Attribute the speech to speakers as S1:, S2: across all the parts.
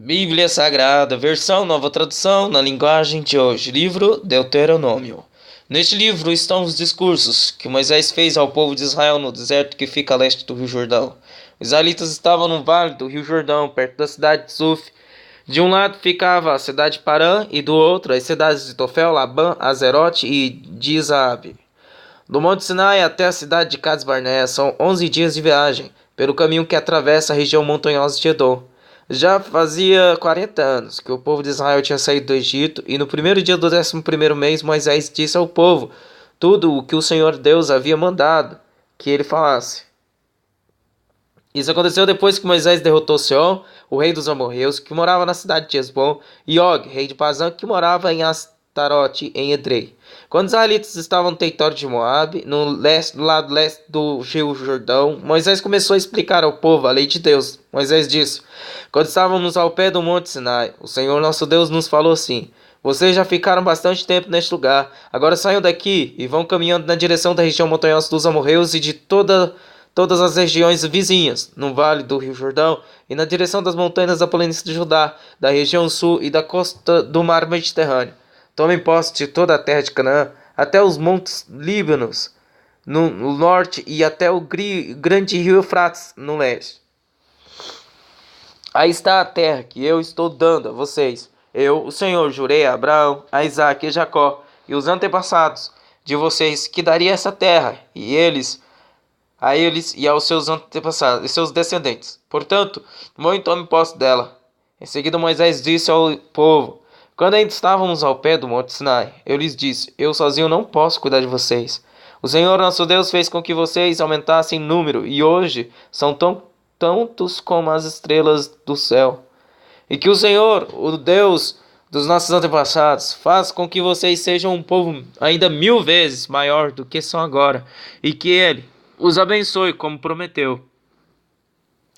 S1: Bíblia Sagrada, versão nova tradução na linguagem de hoje, livro Deuteronômio. Neste livro estão os discursos que Moisés fez ao povo de Israel no deserto que fica a leste do Rio Jordão. Os israelitas estavam no vale do Rio Jordão, perto da cidade de Suf. De um lado ficava a cidade de Parã e do outro as cidades de Tofel, Labã, Azerote e Dizaabe. Do Monte Sinai até a cidade de Cades Barneia são 11 dias de viagem, pelo caminho que atravessa a região montanhosa de Edom. Já fazia 40 anos que o povo de Israel tinha saído do Egito, e no primeiro dia do 11º mês Moisés disse ao povo tudo o que o Senhor Deus havia mandado que ele falasse. Isso aconteceu depois que Moisés derrotou Seom, o rei dos amorreus, que morava na cidade de Esbom, e Og, rei de Bazã, que morava em Astarote, em Edrei. Quando os israelitas estavam no território de Moabe, no lado leste do rio Jordão, Moisés começou a explicar ao povo a lei de Deus. Moisés disse: quando estávamos ao pé do Monte Sinai, o Senhor nosso Deus nos falou assim: vocês já ficaram bastante tempo neste lugar, agora saiam daqui e vão caminhando na direção da região montanhosa dos amorreus e de todas as regiões vizinhas, no vale do Rio Jordão, e na direção das montanhas da planície de Judá, da região sul e da costa do mar Mediterrâneo. Tomem posse de toda a terra de Canaã, até os montes Líbanos, no norte, e até o grande rio Eufrates, no leste. Aí está a terra que eu estou dando a vocês. Eu, o Senhor, jurei a Abraão, a Isaque e a Jacó, e os antepassados de vocês, que daria essa terra, a eles e aos seus antepassados e seus descendentes. Portanto, vão e tomem posse dela. Em seguida Moisés disse ao povo: quando ainda estávamos ao pé do Monte Sinai, eu lhes disse: eu sozinho não posso cuidar de vocês. O Senhor nosso Deus fez com que vocês aumentassem em número, e hoje são tantos como as estrelas do céu. E que o Senhor, o Deus dos nossos antepassados, faça com que vocês sejam um povo ainda 1000 vezes maior do que são agora, e que Ele os abençoe como prometeu.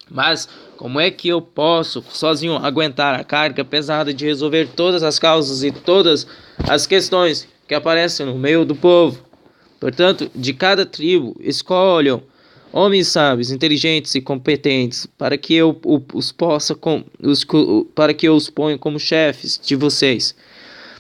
S1: Mas como é que eu posso sozinho aguentar a carga pesada de resolver todas as causas e todas as questões que aparecem no meio do povo? Portanto, de cada tribo escolham homens sábios, inteligentes e competentes, para que eu os ponha como chefes de vocês.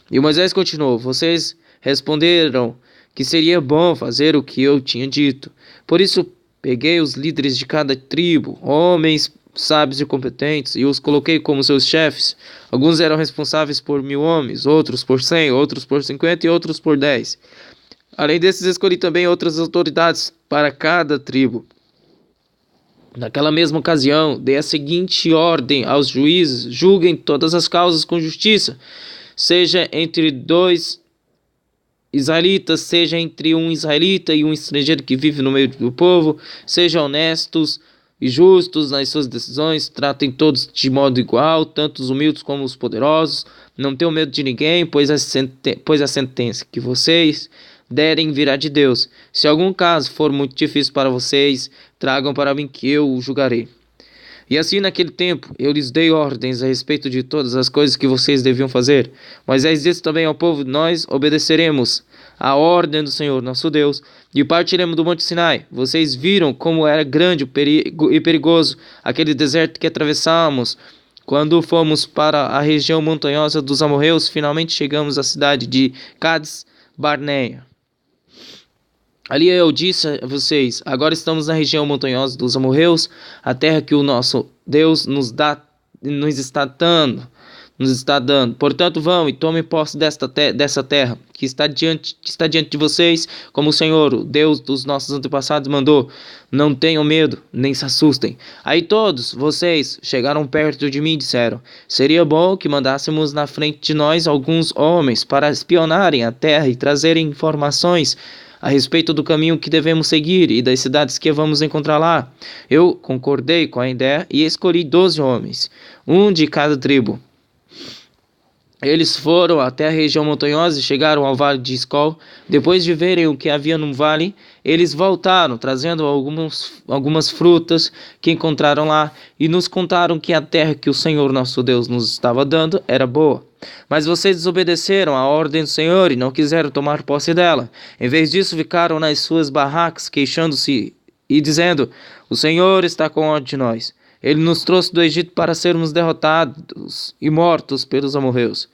S1: E Moisés continuou: vocês responderam que seria bom fazer o que eu tinha dito. Por isso peguei os líderes de cada tribo, homens sábios e competentes, e os coloquei como seus chefes. Alguns eram responsáveis por 1000 homens, outros por 100, outros por 50 e outros por 10. Além desses, escolhi também outras autoridades para cada tribo. Naquela mesma ocasião, dei a seguinte ordem aos juízes: julguem todas as causas com justiça, seja entre 2 israelitas, seja entre um israelita e um estrangeiro que vive no meio do povo. Sejam honestos e justos nas suas decisões, tratem todos de modo igual, tanto os humildes como os poderosos. Não tenham medo de ninguém, pois a sentença que vocês derem virá de Deus. Se algum caso for muito difícil para vocês, tragam para mim que eu o julgarei. E assim naquele tempo eu lhes dei ordens a respeito de todas as coisas que vocês deviam fazer. Moisés disse também ao povo: nós obedeceremos a ordem do Senhor nosso Deus e partiremos do Monte Sinai. Vocês viram como era grande e perigoso aquele deserto que atravessamos. Quando fomos para a região montanhosa dos amorreus, finalmente chegamos à cidade de Cades Barneia. Ali eu disse a vocês: agora estamos na região montanhosa dos amorreus, a terra que o nosso Deus nos está dando. Portanto, vão e tomem posse dessa terra que está diante de vocês, como o Senhor, o Deus dos nossos antepassados, mandou. Não tenham medo, nem se assustem. Aí todos vocês chegaram perto de mim e disseram: seria bom que mandássemos na frente de nós alguns homens para espionarem a terra e trazerem informações a respeito do caminho que devemos seguir e das cidades que vamos encontrar lá. Eu concordei com a ideia e escolhi 12 homens, um de cada tribo. Eles foram até a região montanhosa e chegaram ao vale de Escol. Depois de verem o que havia no vale, eles voltaram, trazendo algumas frutas que encontraram lá, e nos contaram que a terra que o Senhor nosso Deus nos estava dando era boa. Mas vocês desobedeceram à ordem do Senhor e não quiseram tomar posse dela. Em vez disso, ficaram nas suas barracas, queixando-se e dizendo: o Senhor está com ódio de nós. Ele nos trouxe do Egito para sermos derrotados e mortos pelos amorreus.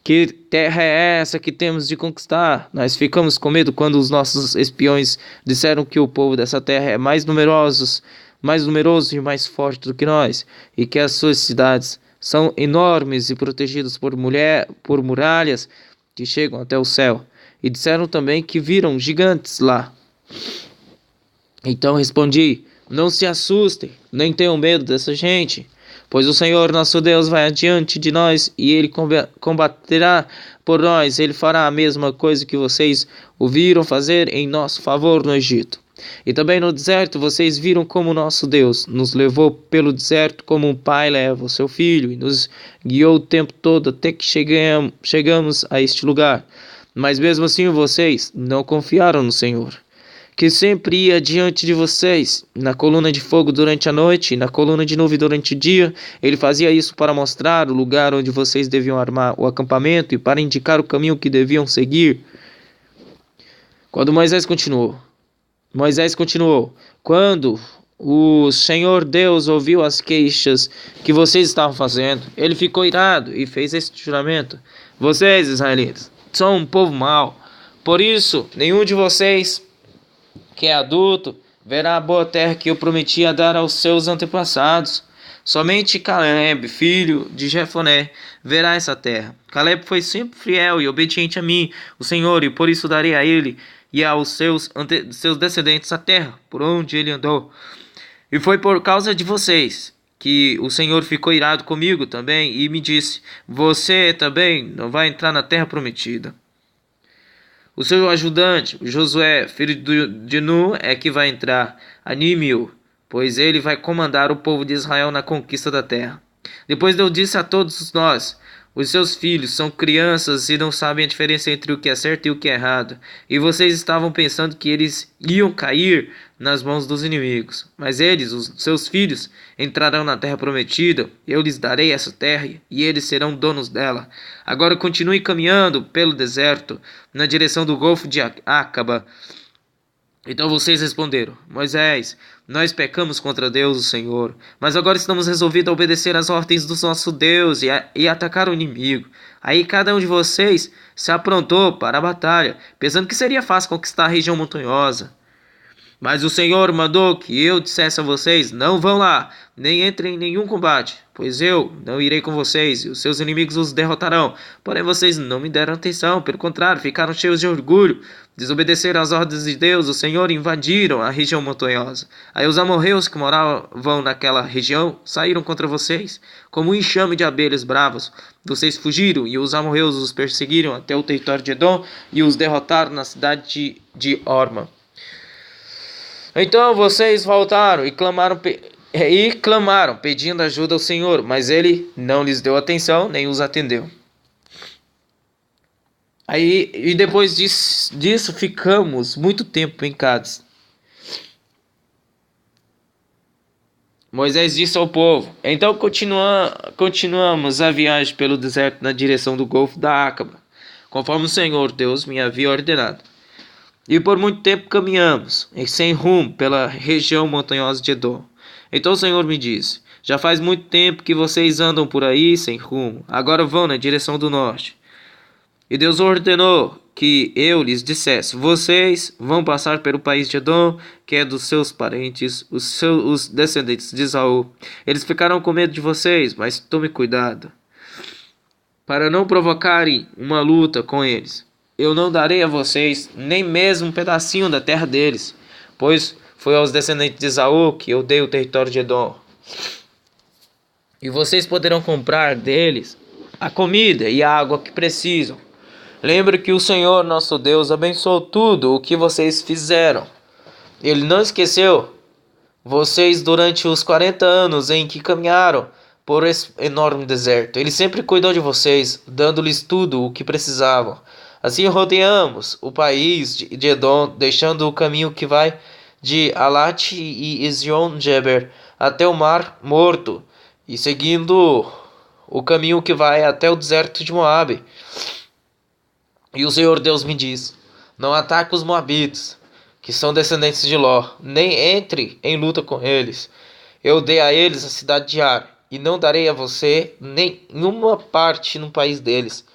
S1: Que terra é essa que temos de conquistar? Nós ficamos com medo quando os nossos espiões disseram que o povo dessa terra é mais numeroso e mais forte do que nós, e que as suas cidades são enormes e protegidas por muralhas que chegam até o céu. E disseram também que viram gigantes lá. Então respondi: não se assustem, nem tenham medo dessa gente, pois o Senhor nosso Deus vai adiante de nós e Ele combaterá por nós. Ele fará a mesma coisa que vocês ouviram fazer em nosso favor no Egito. E também no deserto vocês viram como nosso Deus nos levou pelo deserto como um pai leva o seu filho e nos guiou o tempo todo até que chegamos a este lugar. Mas mesmo assim vocês não confiaram no Senhor, que sempre ia diante de vocês, na coluna de fogo durante a noite e na coluna de nuvem durante o dia. Ele fazia isso para mostrar o lugar onde vocês deviam armar o acampamento e para indicar o caminho que deviam seguir. Quando Moisés continuou: quando o Senhor Deus ouviu as queixas que vocês estavam fazendo, ele ficou irado e fez este juramento: vocês, israelitas, são um povo mau. Por isso, nenhum de vocês que é adulto verá a boa terra que eu prometia dar aos seus antepassados. Somente Caleb, filho de Jefoné, verá essa terra. Caleb foi sempre fiel e obediente a mim, o Senhor, e por isso darei a ele e aos seus descendentes a terra por onde ele andou. E foi por causa de vocês que o Senhor ficou irado comigo também e me disse: você também não vai entrar na terra prometida. O seu ajudante, Josué, filho de Nun, é que vai entrar. Anime-o, pois ele vai comandar o povo de Israel na conquista da terra. Depois eu disse a todos nós: os seus filhos são crianças e não sabem a diferença entre o que é certo e o que é errado. E vocês estavam pensando que eles iam cair nas mãos dos inimigos. Mas eles, os seus filhos, entrarão na terra prometida. Eu lhes darei essa terra e eles serão donos dela. Agora continue caminhando pelo deserto, na direção do Golfo de Acaba. Então vocês responderam: Moisés, nós pecamos contra Deus, o Senhor, mas agora estamos resolvidos a obedecer às ordens do nosso Deus e atacar o inimigo. Aí cada um de vocês se aprontou para a batalha, pensando que seria fácil conquistar a região montanhosa. Mas o Senhor mandou que eu dissesse a vocês: não vão lá, nem entrem em nenhum combate, pois eu não irei com vocês, e os seus inimigos os derrotarão. Porém vocês não me deram atenção, pelo contrário, ficaram cheios de orgulho, desobedeceram às ordens de Deus, o Senhor, e invadiram a região montanhosa. Aí os amorreus que moravam naquela região saíram contra vocês, como um enxame de abelhas bravos. Vocês fugiram, e os amorreus os perseguiram até o território de Edom, e os derrotaram na cidade de Orma. Então vocês voltaram e clamaram, pedindo ajuda ao Senhor, mas ele não lhes deu atenção, nem os atendeu. E depois disso ficamos muito tempo em Cádiz. Moisés disse ao povo: então continuamos a viagem pelo deserto na direção do Golfo da Acaba, conforme o Senhor Deus me havia ordenado. E por muito tempo caminhamos, sem rumo, pela região montanhosa de Edom. Então o Senhor me disse: já faz muito tempo que vocês andam por aí sem rumo. Agora vão na direção do norte. E Deus ordenou que eu lhes dissesse: vocês vão passar pelo país de Edom, que é dos seus parentes, os descendentes de Esaú. Eles ficarão com medo de vocês, mas tome cuidado, para não provocarem uma luta com eles. Eu não darei a vocês nem mesmo um pedacinho da terra deles, pois foi aos descendentes de Esaú que eu dei o território de Edom. E vocês poderão comprar deles a comida e a água que precisam. Lembre que o Senhor nosso Deus abençoou tudo o que vocês fizeram. Ele não esqueceu vocês durante os 40 anos em que caminharam por esse enorme deserto. Ele sempre cuidou de vocês, dando-lhes tudo o que precisavam. Assim rodeamos o país de Edom, deixando o caminho que vai de Alat e Ezion-Geber até o Mar Morto, e seguindo o caminho que vai até o deserto de Moabe. E o Senhor Deus me diz: não ataque os moabitas, que são descendentes de Ló, nem entre em luta com eles. Eu dei a eles a cidade de Ar, e não darei a você nenhuma parte no país deles.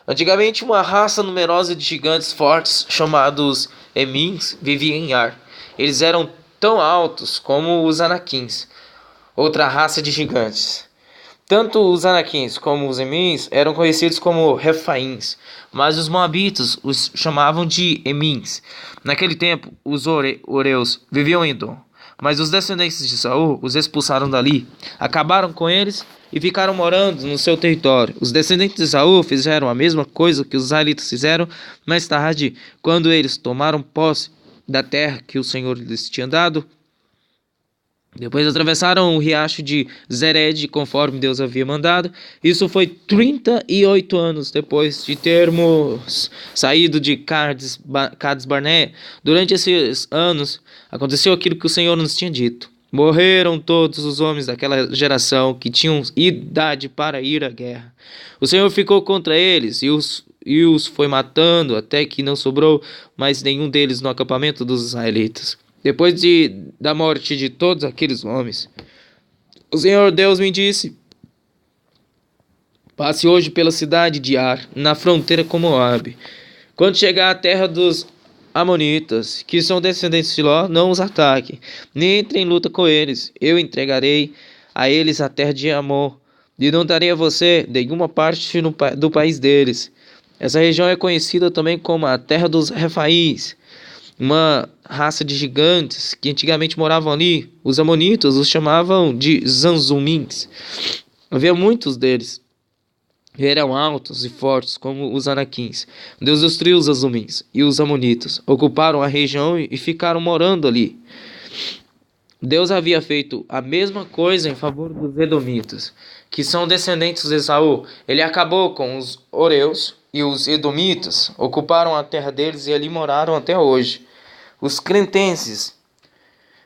S1: Antigamente, uma raça numerosa de gigantes fortes, chamados Emins, vivia em Ar. Eles eram tão altos como os Anaquins, outra raça de gigantes. Tanto os Anaquins como os Emins eram conhecidos como Refaíns, mas os Moabitas os chamavam de Emins. Naquele tempo, os Oreus viviam em Edom, mas os descendentes de Saul os expulsaram dali, acabaram com eles e ficaram morando no seu território. Os descendentes de Saul fizeram a mesma coisa que os israelitas fizeram mais tarde, quando eles tomaram posse da terra que o Senhor lhes tinha dado. Depois atravessaram o riacho de Zered, conforme Deus havia mandado. Isso foi 38 anos depois de termos saído de Cades Barnea. Durante esses anos, aconteceu aquilo que o Senhor nos tinha dito. Morreram todos os homens daquela geração que tinham idade para ir à guerra. O Senhor ficou contra eles e os foi matando até que não sobrou mais nenhum deles no acampamento dos israelitas. Depois da morte de todos aqueles homens, o Senhor Deus me disse: passe hoje pela cidade de Ar, na fronteira com Moabe. Quando chegar à terra dos Amonitas, que são descendentes de Ló, não os ataque, nem entre em luta com eles. Eu entregarei a eles a terra de Amon, e não darei a você nenhuma parte do país deles. Essa região é conhecida também como a terra dos Refaíns, uma raça de gigantes que antigamente moravam ali. Os amonitas os chamavam de Zanzumins. Havia muitos deles. Eram altos e fortes como os anaquins. Deus destruiu os Zanzumins e os amonitas. Ocuparam a região e ficaram morando ali. Deus havia feito a mesma coisa em favor dos edomitas, que são descendentes de Esaú. Ele acabou com os Oreus e os edomitas ocuparam a terra deles e ali moraram até hoje. Os cretenses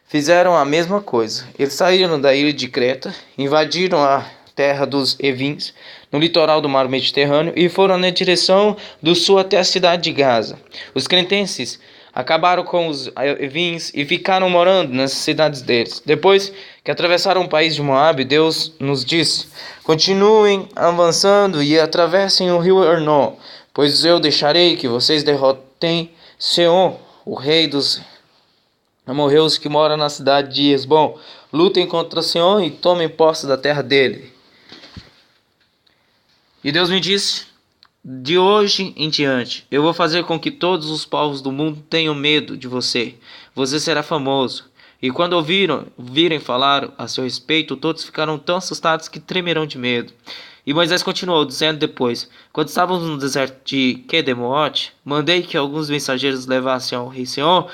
S1: fizeram a mesma coisa. Eles saíram da ilha de Creta, invadiram a terra dos Evins, no litoral do mar Mediterrâneo, e foram na direção do sul até a cidade de Gaza. Os cretenses acabaram com os Evins e ficaram morando nas cidades deles. Depois que atravessaram o país de Moabe, Deus nos disse: continuem avançando e atravessem o rio Arnon, pois eu deixarei que vocês derrotem Seom, o rei dos amorreus que mora na cidade de Esbom. Lutem contra Seom e tomem posse da terra dele. E Deus me disse: de hoje em diante, eu vou fazer com que todos os povos do mundo tenham medo de você. Você será famoso. E quando virem falar a seu respeito, todos ficarão tão assustados que tremerão de medo. E Moisés continuou, dizendo depois: quando estávamos no deserto de Quedemote, mandei que alguns mensageiros levassem ao rei Seom,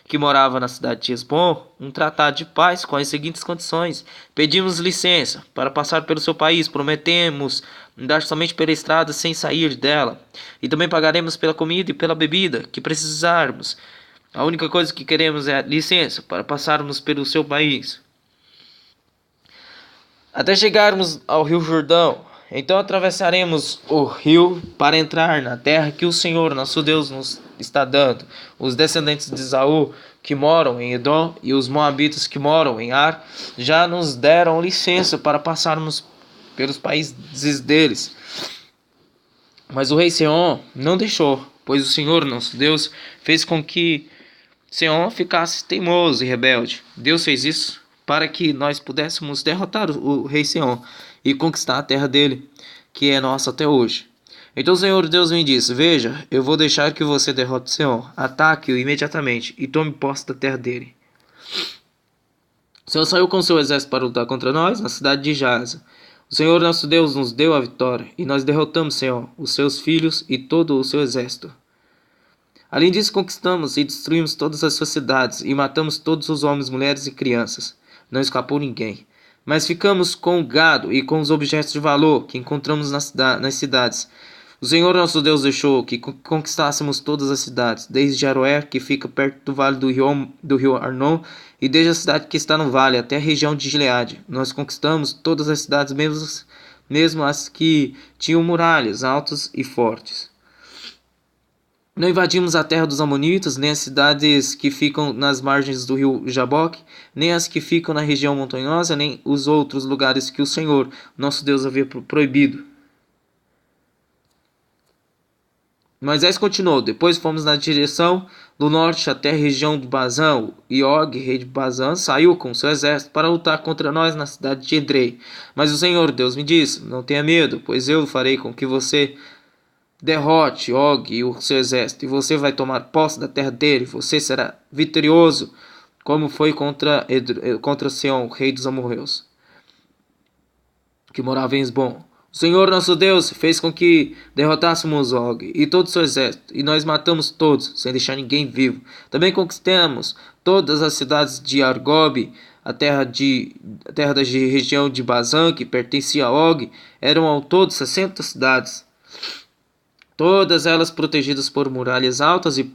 S1: que morava na cidade de Esbom, um tratado de paz com as seguintes condições: pedimos licença para passar pelo seu país, prometemos andar somente pela estrada sem sair dela, e também pagaremos pela comida e pela bebida que precisarmos. A única coisa que queremos é licença para passarmos pelo seu país, até chegarmos ao rio Jordão. Então atravessaremos o rio para entrar na terra que o Senhor nosso Deus nos está dando. Os descendentes de Esaú que moram em Edom e os moabitas que moram em Ar já nos deram licença para passarmos pelos países deles. Mas o rei Seom não deixou, pois o Senhor nosso Deus fez com que Seom ficasse teimoso e rebelde. Deus fez isso para que nós pudéssemos derrotar o rei Seom e conquistar a terra dele, que é nossa até hoje. Então o Senhor Deus me disse: veja, eu vou deixar que você derrote Seom, ataque-o imediatamente e tome posse da terra dele. O Senhor saiu com seu exército para lutar contra nós na cidade de Jaza. O Senhor nosso Deus nos deu a vitória, e nós derrotamos Seom, os seus filhos e todo o seu exército. Além disso, conquistamos e destruímos todas as suas cidades, e matamos todos os homens, mulheres e crianças. Não escapou ninguém. Mas ficamos com o gado e com os objetos de valor que encontramos nas cidades. O Senhor nosso Deus deixou que conquistássemos todas as cidades, desde Aroer, que fica perto do vale do rio Arnon, e desde a cidade que está no vale até a região de Gileade. Nós conquistamos todas as cidades, mesmo as que tinham muralhas altas e fortes. Não invadimos a terra dos amonitas, nem as cidades que ficam nas margens do rio Jaboque, nem as que ficam na região montanhosa, nem os outros lugares que o Senhor, nosso Deus, havia proibido. Moisés continuou: depois fomos na direção do norte até a região do Bazã. E Og, rei de Bazã, saiu com seu exército para lutar contra nós na cidade de Edrei. Mas o Senhor Deus me disse: não tenha medo, pois eu farei com que você derrote Og e o seu exército, e você vai tomar posse da terra dele. Você será vitorioso, como foi contra Seom, rei dos amorreus, que morava em Esbom. O Senhor nosso Deus fez com que derrotássemos Og e todo o seu exército, e nós matamos todos, sem deixar ninguém vivo. Também conquistamos todas as cidades de Argob, a terra da região de Bazã, que pertencia a Og. Eram ao todo 60 cidades, todas elas protegidas por muralhas altas e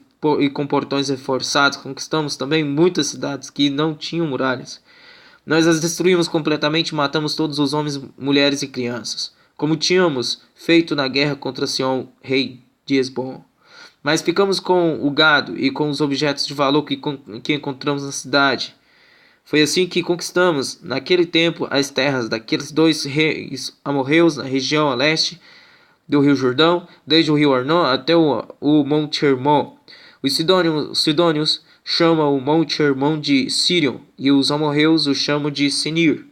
S1: com portões reforçados. Conquistamos também muitas cidades que não tinham muralhas. Nós as destruímos completamente e matamos todos os homens, mulheres e crianças, como tínhamos feito na guerra contra Seom, rei de Esbom. Mas ficamos com o gado e com os objetos de valor que encontramos na cidade. Foi assim que conquistamos, naquele tempo, as terras daqueles dois reis amorreus na região a leste do rio Jordão, desde o rio Arnon até o Monte Hermon. Os sidônios chamam o Monte Hermon de Sirion, e os amorreus o chamam de Senir.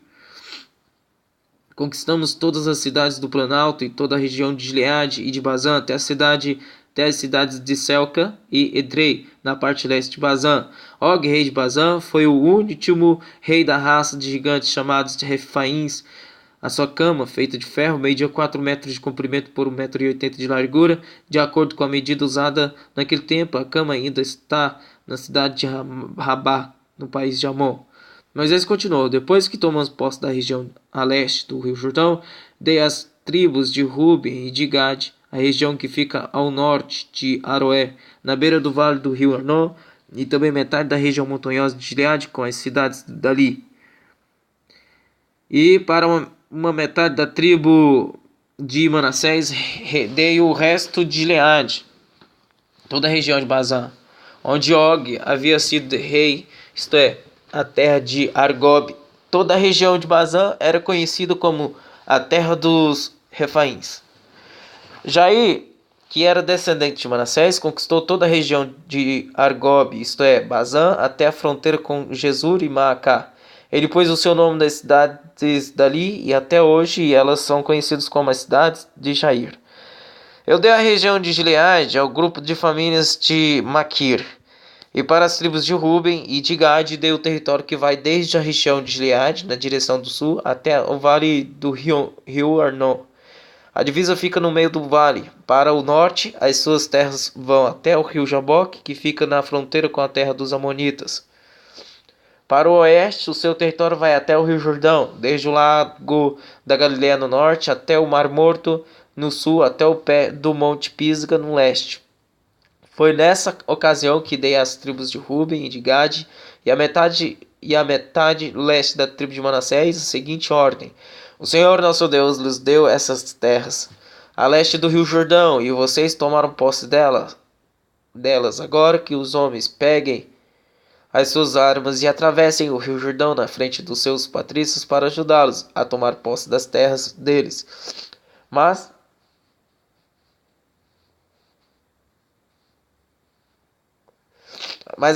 S1: Conquistamos todas as cidades do Planalto e toda a região de Gileade e de Bazã, até as cidades de Selca e Edrei, na parte leste de Bazã. Og, rei de Bazã, foi o último rei da raça de gigantes chamados de Refaíns. A sua cama, feita de ferro, media 4 metros de comprimento por 1,80 m de largura. De acordo com a medida usada naquele tempo, a cama ainda está na cidade de Rabá, no país de Amon. Moisés continuou: depois que tomamos posse da região a leste do rio Jordão, dei às tribos de Ruben e de Gade a região que fica ao norte de Aroé, na beira do vale do rio Arnon, e também metade da região montanhosa de Gileade, com as cidades dali. E para uma metade da tribo de Manassés dei o resto de Gileade, toda a região de Bazã, onde Og havia sido rei, isto é, a terra de Argob. Toda a região de Bazã era conhecida como a terra dos Refaíns. Jair, que era descendente de Manassés, conquistou toda a região de Argob, isto é, Bazã, até a fronteira com Jesur e Maacá. Ele pôs o seu nome das cidades dali, e até hoje elas são conhecidas como as cidades de Jair. Eu dei a região de Gileade ao grupo de famílias de Maquir, e para as tribos de Ruben e de Gade dei o território que vai desde a região de Gileade, na direção do sul, até o vale do rio Arnon. A divisa fica no meio do vale. Para o norte, as suas terras vão até o rio Jaboque, que fica na fronteira com a terra dos amonitas. Para o oeste, o seu território vai até o rio Jordão, desde o lago da Galileia no norte até o Mar Morto no sul, até o pé do Monte Pisga no leste. Foi nessa ocasião que dei às tribos de Ruben e de Gade e a metade leste da tribo de Manassés a seguinte ordem: o Senhor nosso Deus lhes deu essas terras a leste do rio Jordão, e vocês tomaram posse delas. Agora que os homens peguem as suas armas e atravessem o rio Jordão na frente dos seus patrícios para ajudá-los a tomar posse das terras deles. Mas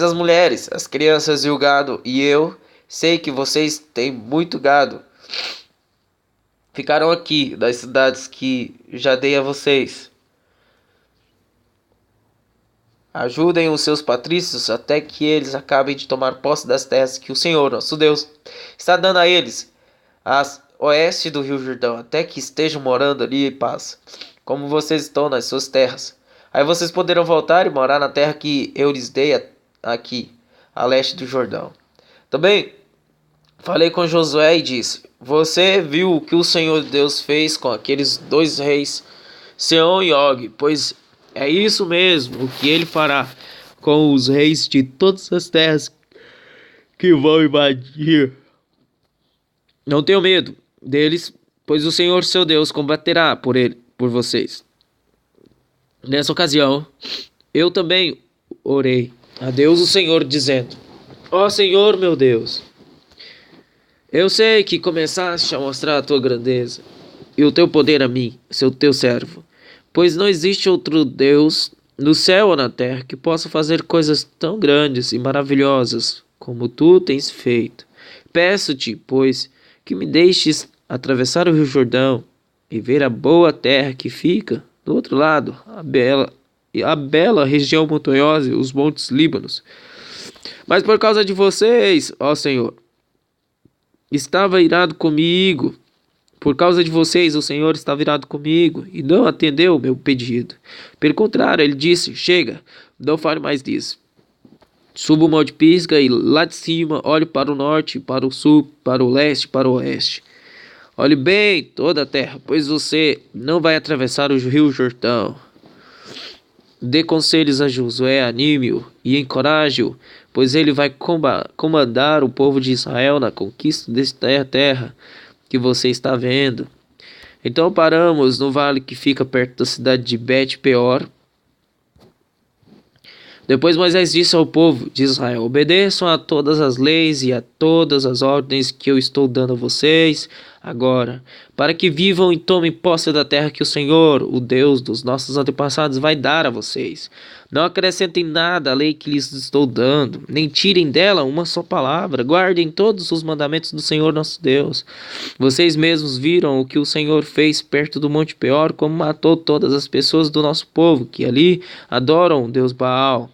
S1: as mulheres, as crianças e o gado, e eu sei que vocês têm muito gado, ficarão aqui das cidades que já dei a vocês. Ajudem os seus patrícios até que eles acabem de tomar posse das terras que o Senhor, nosso Deus, está dando a eles, a oeste do rio Jordão, até que estejam morando ali em paz, como vocês estão nas suas terras. Aí vocês poderão voltar e morar na terra que eu lhes dei aqui, a leste do Jordão. Também falei com Josué e disse: você viu o que o Senhor Deus fez com aqueles dois reis, Seom e Og, pois é isso mesmo o que ele fará com os reis de todas as terras que vão invadir. Não tenham medo deles, pois o Senhor seu Deus combaterá por vocês. Nessa ocasião, Eu também orei a Deus o Senhor, dizendo: Ó Senhor meu Deus, eu sei que começaste a mostrar a tua grandeza e o teu poder a mim, seu teu servo, pois não existe outro Deus no céu ou na terra que possa fazer coisas tão grandes e maravilhosas como tu tens feito. Peço-te, pois, que me deixes atravessar o Rio Jordão e ver a boa terra que fica do outro lado, a bela região montanhosa e os montes Líbanos. Mas por causa de vocês, ó Senhor, estava irado comigo. Por causa de vocês, o Senhor estava irado comigo e não atendeu o meu pedido. Pelo contrário, ele disse: Chega, não fale mais disso. Suba o monte Pisga e lá de cima olhe para o norte, para o sul, para o leste, para o oeste. Olhe bem toda a terra, pois você não vai atravessar o rio Jordão. Dê conselhos a Josué, anime-o e encoraje-o, pois ele vai comandar o povo de Israel na conquista desta terra que você está vendo. Então paramos no vale que fica perto da cidade de Bet-peor. Depois Moisés disse ao povo de Israel: Obedeçam a todas as leis e a todas as ordens que eu estou dando a vocês agora, para que vivam e tomem posse da terra que o Senhor, o Deus dos nossos antepassados, vai dar a vocês. Não acrescentem nada à lei que lhes estou dando, nem tirem dela uma só palavra. Guardem todos os mandamentos do Senhor nosso Deus. Vocês mesmos viram o que o Senhor fez perto do Monte Peor, como matou todas as pessoas do nosso povo que ali adoram o Deus Baal.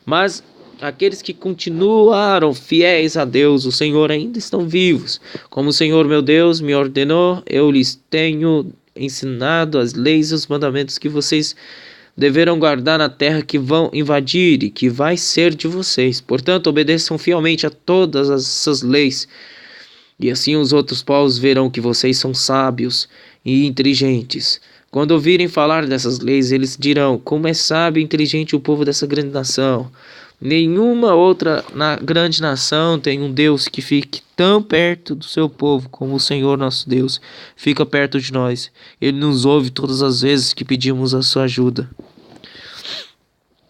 S1: Mas aqueles que continuaram fiéis a Deus, o Senhor, ainda estão vivos. Como o Senhor meu Deus me ordenou, eu lhes tenho ensinado as leis e os mandamentos que vocês deverão guardar na terra que vão invadir e que vai ser de vocês. Portanto, obedeçam fielmente a todas essas leis. E assim os outros povos verão que vocês são sábios e inteligentes. Quando ouvirem falar dessas leis, eles dirão: como é sábio e inteligente o povo dessa grande nação. Nenhuma outra grande nação tem um Deus que fique tão perto do seu povo como o Senhor nosso Deus fica perto de nós. Ele nos ouve todas as vezes que pedimos a sua ajuda.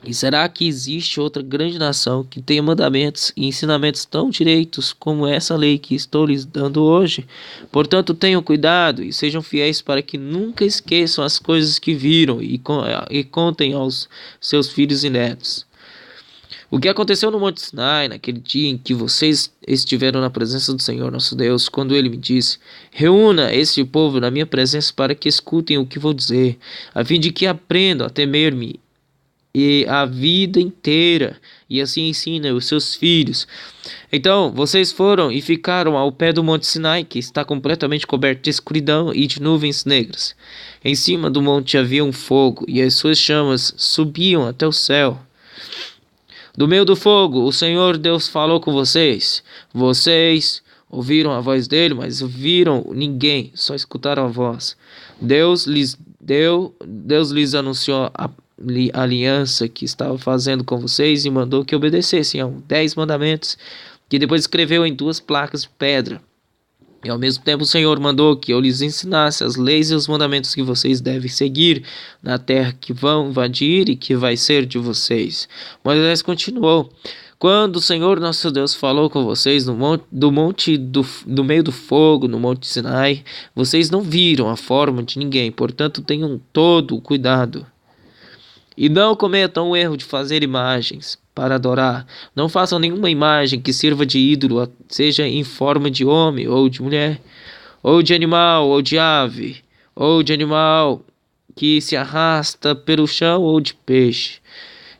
S1: E será que existe outra grande nação que tenha mandamentos e ensinamentos tão direitos como essa lei que estou lhes dando hoje? Portanto, tenham cuidado e sejam fiéis para que nunca esqueçam as coisas que viram e contem aos seus filhos e netos. O que aconteceu no Monte Sinai, naquele dia em que vocês estiveram na presença do Senhor nosso Deus, quando ele me disse: reúna este povo na minha presença para que escutem o que vou dizer, a fim de que aprendam a temer-me e a vida inteira, e assim ensina os seus filhos. Então vocês foram e ficaram ao pé do Monte Sinai, que está completamente coberto de escuridão e de nuvens negras. Em cima do monte havia um fogo, e as suas chamas subiam até o céu. Do meio do fogo, o Senhor Deus falou com vocês. Vocês ouviram a voz dele, mas viram ninguém, só escutaram a voz. Deus lhes anunciou a aliança que estava fazendo com vocês e mandou que obedecessem aos 10 mandamentos, que depois escreveu em 2 placas de pedra. E ao mesmo tempo o Senhor mandou que eu lhes ensinasse as leis e os mandamentos que vocês devem seguir na terra que vão invadir e que vai ser de vocês. Moisés continuou: quando o Senhor nosso Deus falou com vocês no meio do fogo, no Monte Sinai, vocês não viram a forma de ninguém, portanto tenham todo o cuidado. E não cometam o erro de fazer imagens para adorar. Não façam nenhuma imagem que sirva de ídolo, seja em forma de homem ou de mulher, ou de animal ou de ave, ou de animal que se arrasta pelo chão ou de peixe.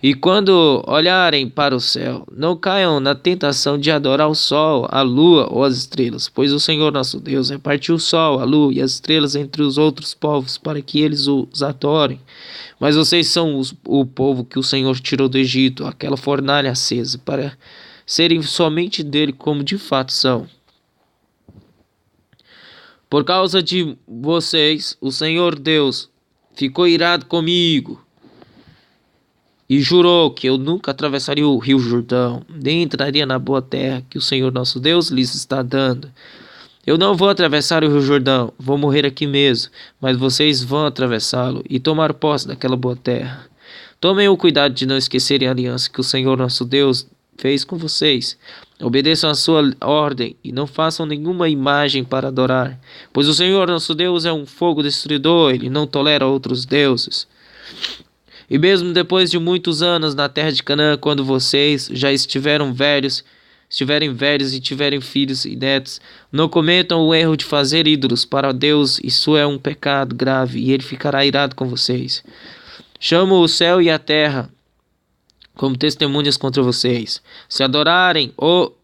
S1: E quando olharem para o céu, não caiam na tentação de adorar o sol, a lua ou as estrelas, pois o Senhor nosso Deus repartiu o sol, a lua e as estrelas entre os outros povos para que eles os adorem. Mas vocês são o povo que o Senhor tirou do Egito, aquela fornalha acesa, para serem somente dele como de fato são. Por causa de vocês, o Senhor Deus ficou irado comigo e jurou que eu nunca atravessaria o rio Jordão, nem entraria na boa terra que o Senhor nosso Deus lhes está dando. Eu não vou atravessar o rio Jordão, vou morrer aqui mesmo, mas vocês vão atravessá-lo e tomar posse daquela boa terra. Tomem o cuidado de não esquecerem a aliança que o Senhor nosso Deus fez com vocês. Obedeçam a sua ordem e não façam nenhuma imagem para adorar, pois o Senhor nosso Deus é um fogo destruidor, ele não tolera outros deuses. E mesmo depois de muitos anos na terra de Canaã, quando vocês já estiverem velhos e tiverem filhos e netos, não cometam o erro de fazer ídolos para Deus, isso é um pecado grave e ele ficará irado com vocês. Chamo o céu e a terra como testemunhas contra vocês. Se adorarem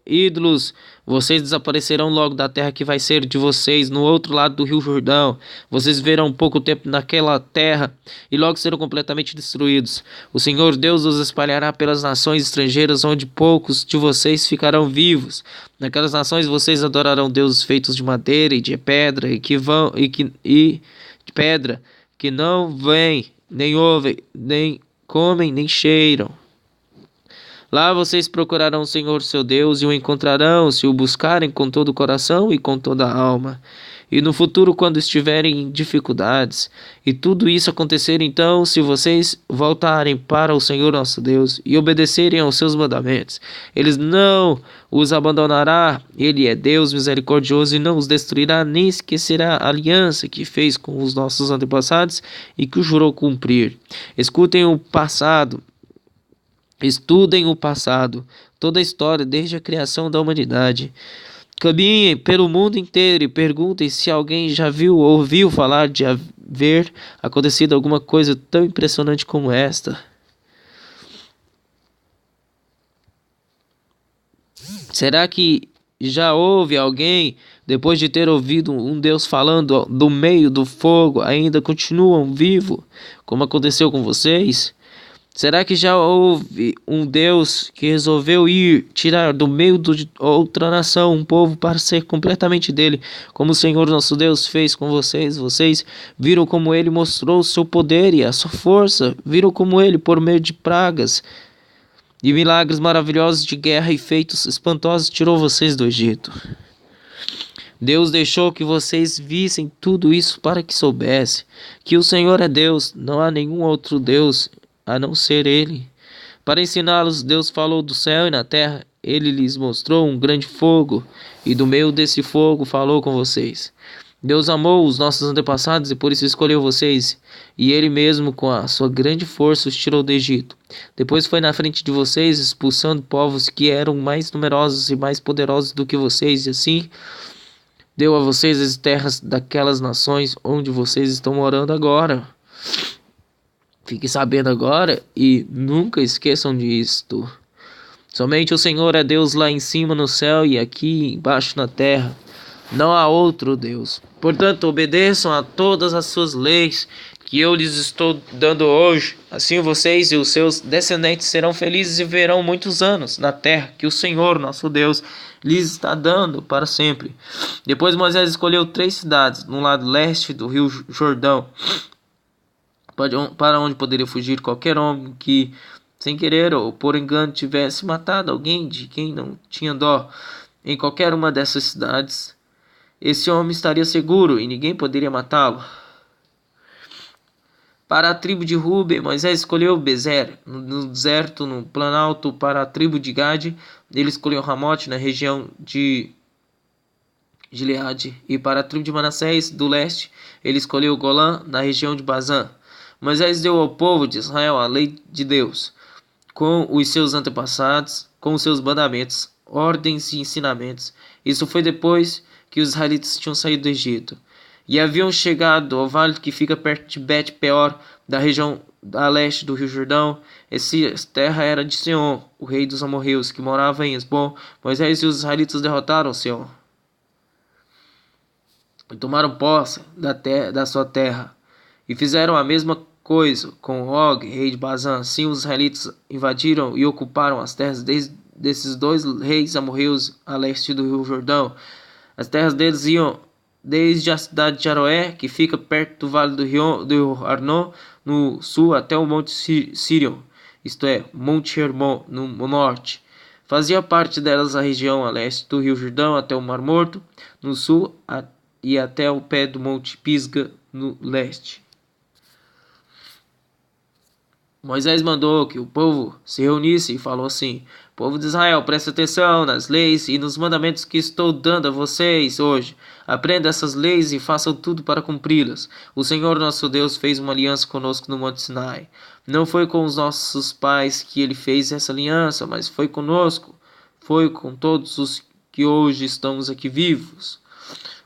S1: ídolos, vocês desaparecerão logo da terra que vai ser de vocês, no outro lado do rio Jordão. Vocês viverão pouco tempo naquela terra e logo serão completamente destruídos. O Senhor Deus os espalhará pelas nações estrangeiras, onde poucos de vocês ficarão vivos. Naquelas nações vocês adorarão deuses feitos de madeira e de pedra de pedra, que não veem, nem ouvem, nem comem, nem cheiram. Lá vocês procurarão o Senhor seu Deus e o encontrarão se o buscarem com todo o coração e com toda a alma. E no futuro, quando estiverem em dificuldades, e tudo isso acontecer, então, se vocês voltarem para o Senhor nosso Deus e obedecerem aos seus mandamentos, Ele não os abandonará. Ele é Deus misericordioso e não os destruirá, nem esquecerá a aliança que fez com os nossos antepassados e que jurou cumprir. Estudem o passado, toda a história desde a criação da humanidade. Caminhem pelo mundo inteiro e perguntem se alguém já viu ou ouviu falar de haver acontecido alguma coisa tão impressionante como esta. Será que já houve alguém, depois de ter ouvido um Deus falando do meio do fogo, ainda continuam vivo, como aconteceu com vocês? Será que já houve um Deus que resolveu tirar do meio de outra nação um povo para ser completamente dele, como o Senhor nosso Deus fez com vocês? Vocês viram como ele mostrou o seu poder e a sua força, viram como ele, por meio de pragas e milagres maravilhosos de guerra e feitos espantosos, tirou vocês do Egito. Deus deixou que vocês vissem tudo isso para que soubessem que o Senhor é Deus, não há nenhum outro Deus a não ser Ele. Para ensiná-los, Deus falou do céu e na terra. Ele lhes mostrou um grande fogo, e do meio desse fogo falou com vocês. Deus amou os nossos antepassados e por isso escolheu vocês, e Ele mesmo, com a sua grande força, os tirou do Egito. Depois foi na frente de vocês, expulsando povos que eram mais numerosos e mais poderosos do que vocês, e assim deu a vocês as terras daquelas nações onde vocês estão morando agora. Fiquem sabendo agora e nunca esqueçam disto. Somente o Senhor é Deus lá em cima no céu e aqui embaixo na terra. Não há outro Deus. Portanto, obedeçam a todas as suas leis que eu lhes estou dando hoje. Assim vocês e os seus descendentes serão felizes e viverão muitos anos na terra que o Senhor, nosso Deus, lhes está dando para sempre. Depois Moisés escolheu 3 cidades no lado leste do rio Jordão, para onde poderia fugir qualquer homem que, sem querer ou por engano, tivesse matado alguém de quem não tinha dó. Em qualquer uma dessas cidades, esse homem estaria seguro e ninguém poderia matá-lo. Para a tribo de Ruben, Moisés escolheu Bezer, no deserto, no planalto. Para a tribo de Gade, ele escolheu Ramote, na região de Gileade. E para a tribo de Manassés, do leste, ele escolheu Golã, na região de Bazã. Moisés deu ao povo de Israel a lei de Deus, com os seus antepassados, com os seus mandamentos, ordens e ensinamentos. Isso foi depois que os israelitas tinham saído do Egito e haviam chegado ao vale que fica perto de Bet-peor, da região a leste do rio Jordão. Essa terra era de Seom, o rei dos amorreus, que morava em Esbom. Moisés e os israelitas derrotaram Seom e tomaram posse da sua terra, e fizeram a mesma coisa com Og, rei de Bazã. Assim os israelitas invadiram e ocuparam as terras desses 2 reis amorreus a leste do rio Jordão. As terras deles iam desde a cidade de Aroé, que fica perto do vale do Arnon, no sul, até o Monte Sirion, isto é, Monte Hermon, no norte. Fazia parte delas a região a leste do rio Jordão, até o Mar Morto, no sul, e até o pé do Monte Pisga, no leste. Moisés mandou que o povo se reunisse e falou assim: Povo de Israel, preste atenção nas leis e nos mandamentos que estou dando a vocês hoje. Aprenda essas leis e façam tudo para cumpri-las. O Senhor nosso Deus fez uma aliança conosco no Monte Sinai. Não foi com os nossos pais que ele fez essa aliança, mas foi conosco. Foi com todos os que hoje estamos aqui vivos.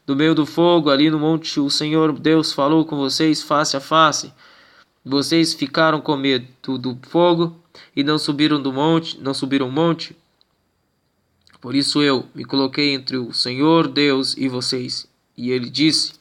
S1: Do meio do fogo, ali no monte, o Senhor Deus falou com vocês face a face. Vocês ficaram com medo do fogo e não subiram o monte. Por isso eu me coloquei entre o Senhor Deus e vocês. E ele disse: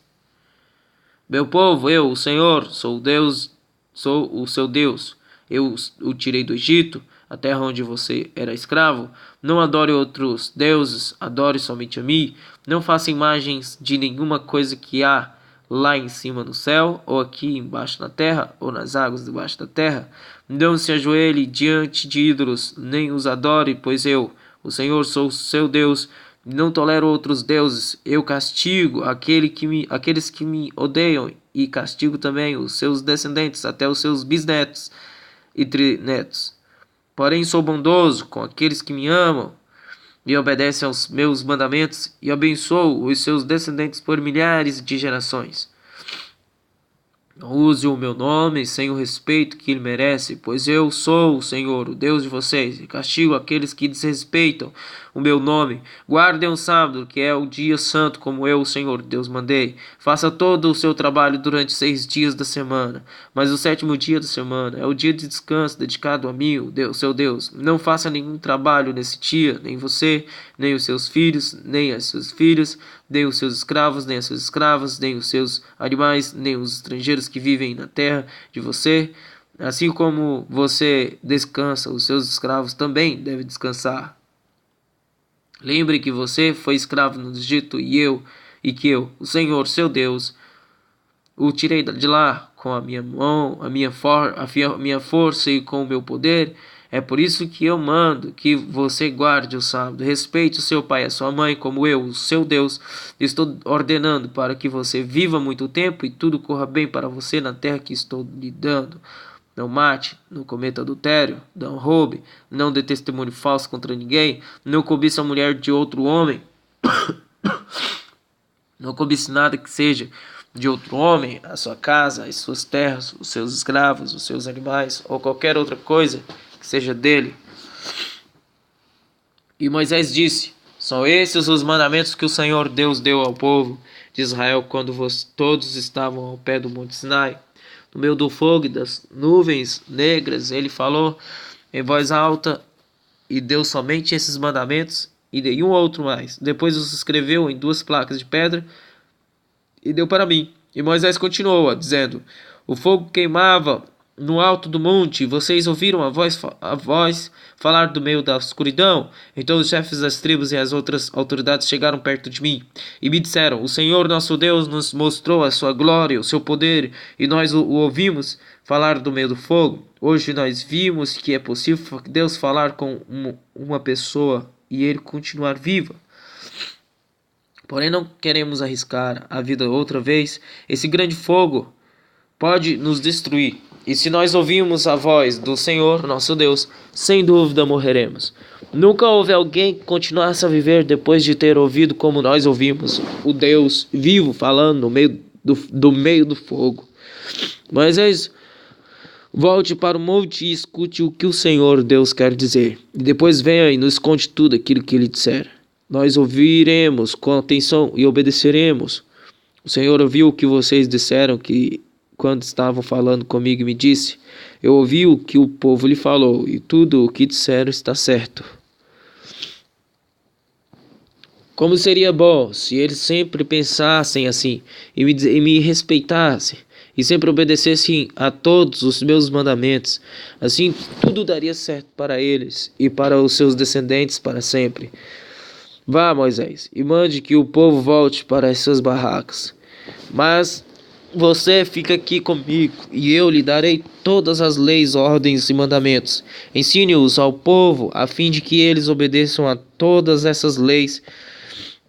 S1: Meu povo, eu, o Senhor, sou Deus, sou o seu Deus. Eu o tirei do Egito, a terra onde você era escravo. Não adore outros deuses, adore somente a mim. Não faça imagens de nenhuma coisa que há lá em cima no céu, ou aqui embaixo na terra, ou nas águas debaixo da terra. Não se ajoelhe diante de ídolos, nem os adore, pois eu, o Senhor, sou seu Deus. Não tolero outros deuses. Eu castigo aqueles que me odeiam, e castigo também os seus descendentes, até os seus bisnetos e trinetos. Porém sou bondoso com aqueles que me amam e obedecem aos meus mandamentos, e abençoo os seus descendentes por milhares de gerações. Não use o meu nome sem o respeito que ele merece, pois eu sou o Senhor, o Deus de vocês, e castigo aqueles que desrespeitam o meu nome. Guardem o sábado, que é o dia santo, como eu, o Senhor Deus, mandei. Faça todo o seu trabalho durante 6 dias da semana, mas o 7º dia da semana é o dia de descanso dedicado a mim, o Deus, seu Deus. Não faça nenhum trabalho nesse dia, nem você, nem os seus filhos, nem as suas filhas, nem os seus escravos, nem as suas escravas, nem os seus animais, nem os estrangeiros que vivem na terra de você. Assim como você descansa, os seus escravos também devem descansar. Lembre que você foi escravo no Egito e que eu, o Senhor, seu Deus, o tirei de lá com a minha mão, a minha força e com o meu poder. É por isso que eu mando que você guarde o sábado. Respeite o seu pai e a sua mãe, como eu, o seu Deus, estou ordenando para que você viva muito tempo e tudo corra bem para você na terra que estou lhe dando. Não mate, não cometa adultério, não roube, não dê testemunho falso contra ninguém, não cobice a mulher de outro homem, não cobice nada que seja de outro homem, a sua casa, as suas terras, os seus escravos, os seus animais, ou qualquer outra coisa que seja dele. E Moisés disse: São esses os mandamentos que o Senhor Deus deu ao povo de Israel quando todos estavam ao pé do Monte Sinai. No meio do fogo e das nuvens negras, ele falou em voz alta e deu somente esses mandamentos e nenhum outro mais. Depois os escreveu em 2 placas de pedra e deu para mim. E Moisés continuou dizendo: O fogo queimava no alto do monte, vocês ouviram a voz falar do meio da escuridão. Então os chefes das tribos e as outras autoridades chegaram perto de mim e me disseram: O Senhor nosso Deus nos mostrou a sua glória, o seu poder, e nós o ouvimos falar do meio do fogo. Hoje nós vimos que é possível Deus falar com uma pessoa e ele continuar viva. Porém não queremos arriscar a vida outra vez. Esse grande fogo pode nos destruir. E se nós ouvirmos a voz do Senhor, nosso Deus, sem dúvida morreremos. Nunca houve alguém que continuasse a viver depois de ter ouvido como nós ouvimos o Deus vivo falando no meio do fogo. Moisés, volte para o monte e escute o que o Senhor Deus quer dizer. E depois venha e nos conte tudo aquilo que ele disser. Nós ouviremos com atenção e obedeceremos. O Senhor ouviu o que vocês disseram quando estavam falando comigo, me disse: Eu ouvi o que o povo lhe falou, e tudo o que disseram está certo. Como seria bom se eles sempre pensassem assim, e me respeitassem, e sempre obedecessem a todos os meus mandamentos. Assim tudo daria certo para eles e para os seus descendentes para sempre. Vá, Moisés, e mande que o povo volte para as suas barracas. Mas você fica aqui comigo, e eu lhe darei todas as leis, ordens e mandamentos. Ensine-os ao povo, a fim de que eles obedeçam a todas essas leis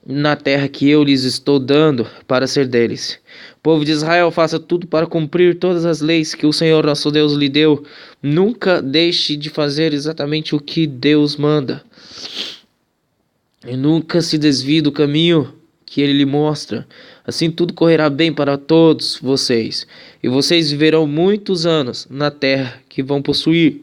S1: na terra que eu lhes estou dando para ser deles. Povo de Israel, faça tudo para cumprir todas as leis que o Senhor nosso Deus lhe deu. Nunca deixe de fazer exatamente o que Deus manda. E nunca se desvie do caminho que ele lhe mostra. Assim tudo correrá bem para todos vocês. E vocês viverão muitos anos na terra que vão possuir.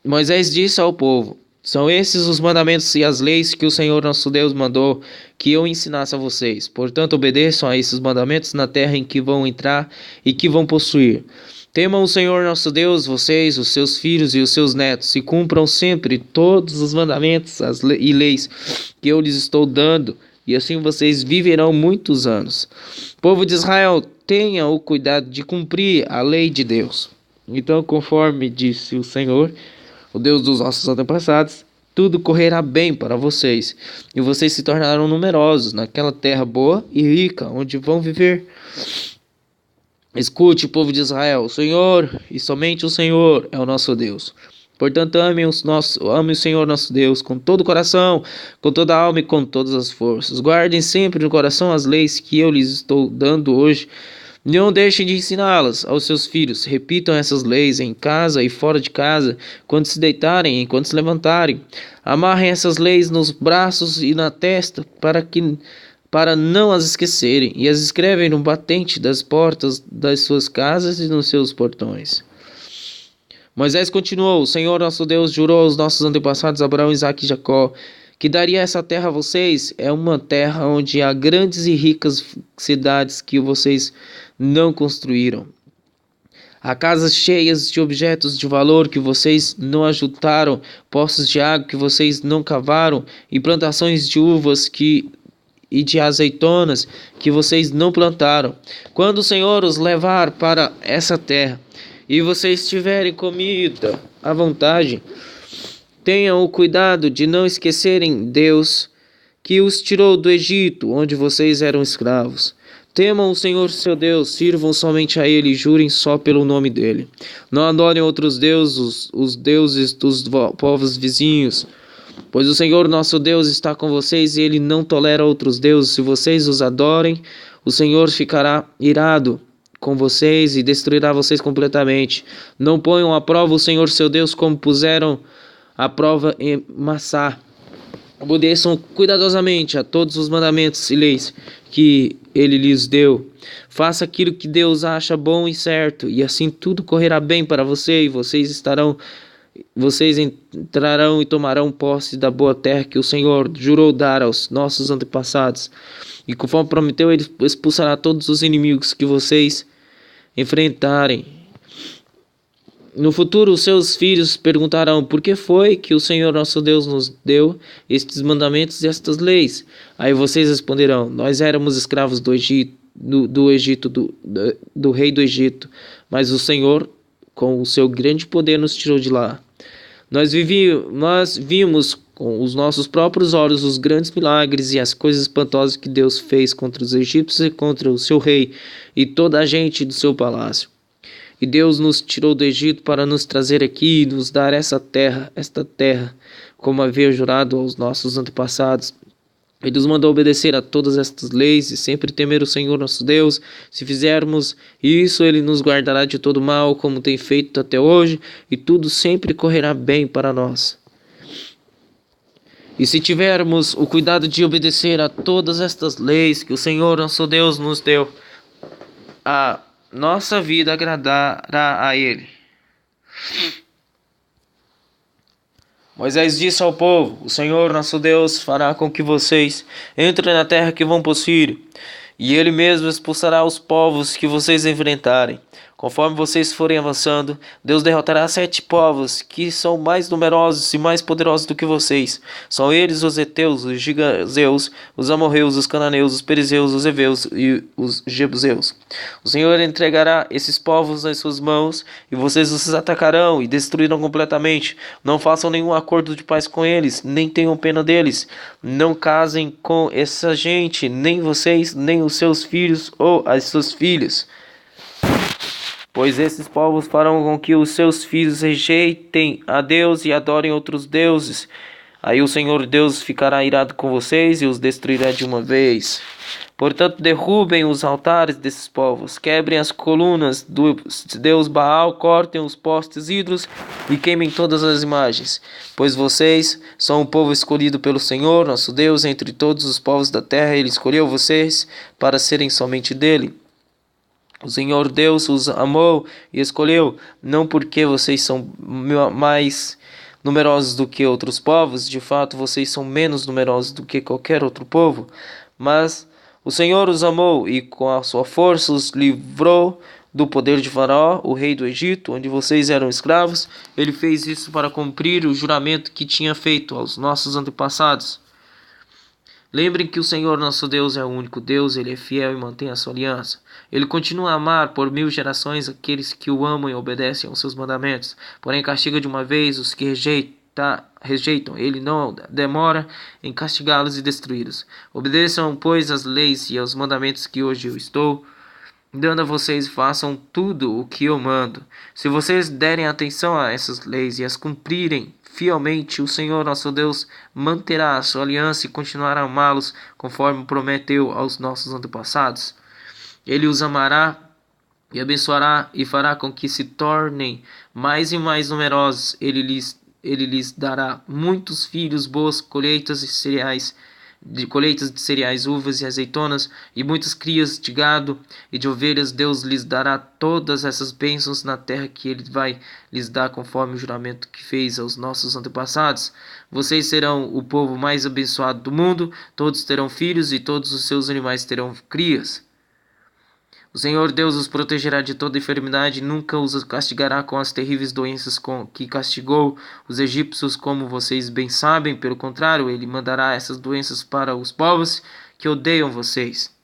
S1: Moisés disse ao povo: são esses os mandamentos e as leis que o Senhor nosso Deus mandou que eu ensinasse a vocês. Portanto, obedeçam a esses mandamentos na terra em que vão entrar e que vão possuir. Temam o Senhor nosso Deus, vocês, os seus filhos e os seus netos, e cumpram sempre todos os mandamentos e leis que eu lhes estou dando, e assim vocês viverão muitos anos. Povo de Israel, tenha o cuidado de cumprir a lei de Deus. Então, conforme disse o Senhor, o Deus dos nossos antepassados, tudo correrá bem para vocês, e vocês se tornarão numerosos naquela terra boa e rica, onde vão viver. Escute, povo de Israel, o Senhor, e somente o Senhor, é o nosso Deus. Portanto, ame o Senhor nosso Deus com todo o coração, com toda a alma e com todas as forças. Guardem sempre no coração as leis que eu lhes estou dando hoje. Não deixem de ensiná-las aos seus filhos. Repitam essas leis em casa e fora de casa, quando se deitarem e quando se levantarem. Amarrem essas leis nos braços e na testa, para não as esquecerem, e as escrevem no batente das portas das suas casas e nos seus portões. Moisés continuou: o Senhor nosso Deus jurou aos nossos antepassados Abraão, Isaque e Jacó que daria essa terra a vocês. É uma terra onde há grandes e ricas cidades que vocês não construíram. Há casas cheias de objetos de valor que vocês não ajuntaram, poços de água que vocês não cavaram, e plantações de uvas e de azeitonas que vocês não plantaram. Quando o Senhor os levar para essa terra e vocês tiverem comida à vontade, tenham o cuidado de não esquecerem Deus que os tirou do Egito, onde vocês eram escravos. Temam o Senhor seu Deus, sirvam somente a Ele e jurem só pelo nome dEle. Não adorem outros deuses, os deuses dos povos vizinhos, pois o Senhor nosso Deus está com vocês e Ele não tolera outros deuses. Se vocês os adorem, o Senhor ficará irado com vocês e destruirá vocês completamente. Não ponham à prova o Senhor seu Deus como puseram à prova em Massá. Obedeçam cuidadosamente a todos os mandamentos e leis que Ele lhes deu. Faça aquilo que Deus acha bom e certo, e assim tudo correrá bem para você, e vocês entrarão e tomarão posse da boa terra que o Senhor jurou dar aos nossos antepassados. E conforme prometeu, Ele expulsará todos os inimigos que vocês enfrentarem. No futuro, os seus filhos perguntarão: por que foi que o Senhor nosso Deus nos deu estes mandamentos e estas leis? Aí vocês responderão: nós éramos escravos do rei do Egito, mas o Senhor, com o seu grande poder, nos tirou de lá. Nós vimos com os nossos próprios olhos os grandes milagres e as coisas espantosas que Deus fez contra os egípcios e contra o seu rei e toda a gente do seu palácio. E Deus nos tirou do Egito para nos trazer aqui e nos dar esta terra, como havia jurado aos nossos antepassados. Ele nos mandou obedecer a todas estas leis e sempre temer o Senhor nosso Deus. Se fizermos isso, Ele nos guardará de todo mal, como tem feito até hoje, e tudo sempre correrá bem para nós. E se tivermos o cuidado de obedecer a todas estas leis que o Senhor nosso Deus nos deu, a nossa vida agradará a Ele. Moisés disse ao povo: o Senhor nosso Deus fará com que vocês entrem na terra que vão possuir, e Ele mesmo expulsará os povos que vocês enfrentarem. Conforme vocês forem avançando, Deus derrotará 7 povos que são mais numerosos e mais poderosos do que vocês. São eles os heteus, os gigazeus, os amorreus, os cananeus, os perizeus, os heveus e os jebuseus. O Senhor entregará esses povos nas suas mãos, e vocês os atacarão e destruirão completamente. Não façam nenhum acordo de paz com eles, nem tenham pena deles. Não casem com essa gente, nem vocês, nem os seus filhos ou as suas filhas, pois esses povos farão com que os seus filhos rejeitem a Deus e adorem outros deuses. Aí o Senhor Deus ficará irado com vocês e os destruirá de uma vez. Portanto, derrubem os altares desses povos, quebrem as colunas do Deus Baal, cortem os postes ídolos e queimem todas as imagens. Pois vocês são um povo escolhido pelo Senhor, nosso Deus, entre todos os povos da terra. Ele escolheu vocês para serem somente dele. O Senhor Deus os amou e escolheu, não porque vocês são mais numerosos do que outros povos, de fato vocês são menos numerosos do que qualquer outro povo, mas o Senhor os amou e com a sua força os livrou do poder de Faraó, o rei do Egito, onde vocês eram escravos. Ele fez isso para cumprir o juramento que tinha feito aos nossos antepassados. Lembrem que o Senhor nosso Deus é o único Deus, Ele é fiel e mantém a sua aliança. Ele continua a amar por 1000 gerações aqueles que o amam e obedecem aos seus mandamentos. Porém castiga de uma vez os que rejeitam. Ele não demora em castigá-los e destruí-los. Obedeçam, pois, às leis e aos mandamentos que hoje eu estou dando a vocês, façam tudo o que eu mando. Se vocês derem atenção a essas leis e as cumprirem fielmente, o Senhor nosso Deus manterá a sua aliança e continuará a amá-los conforme prometeu aos nossos antepassados. Ele os amará e abençoará e fará com que se tornem mais e mais numerosos. Ele lhes dará muitos filhos, boas colheitas de cereais, uvas e azeitonas, e muitas crias de gado e de ovelhas. Deus lhes dará todas essas bênçãos na terra que ele vai lhes dar conforme o juramento que fez aos nossos antepassados. Vocês serão o povo mais abençoado do mundo, todos terão filhos e todos os seus animais terão crias. O Senhor Deus os protegerá de toda enfermidade e nunca os castigará com as terríveis doenças com que castigou os egípcios, como vocês bem sabem. Pelo contrário, ele mandará essas doenças para os povos que odeiam vocês.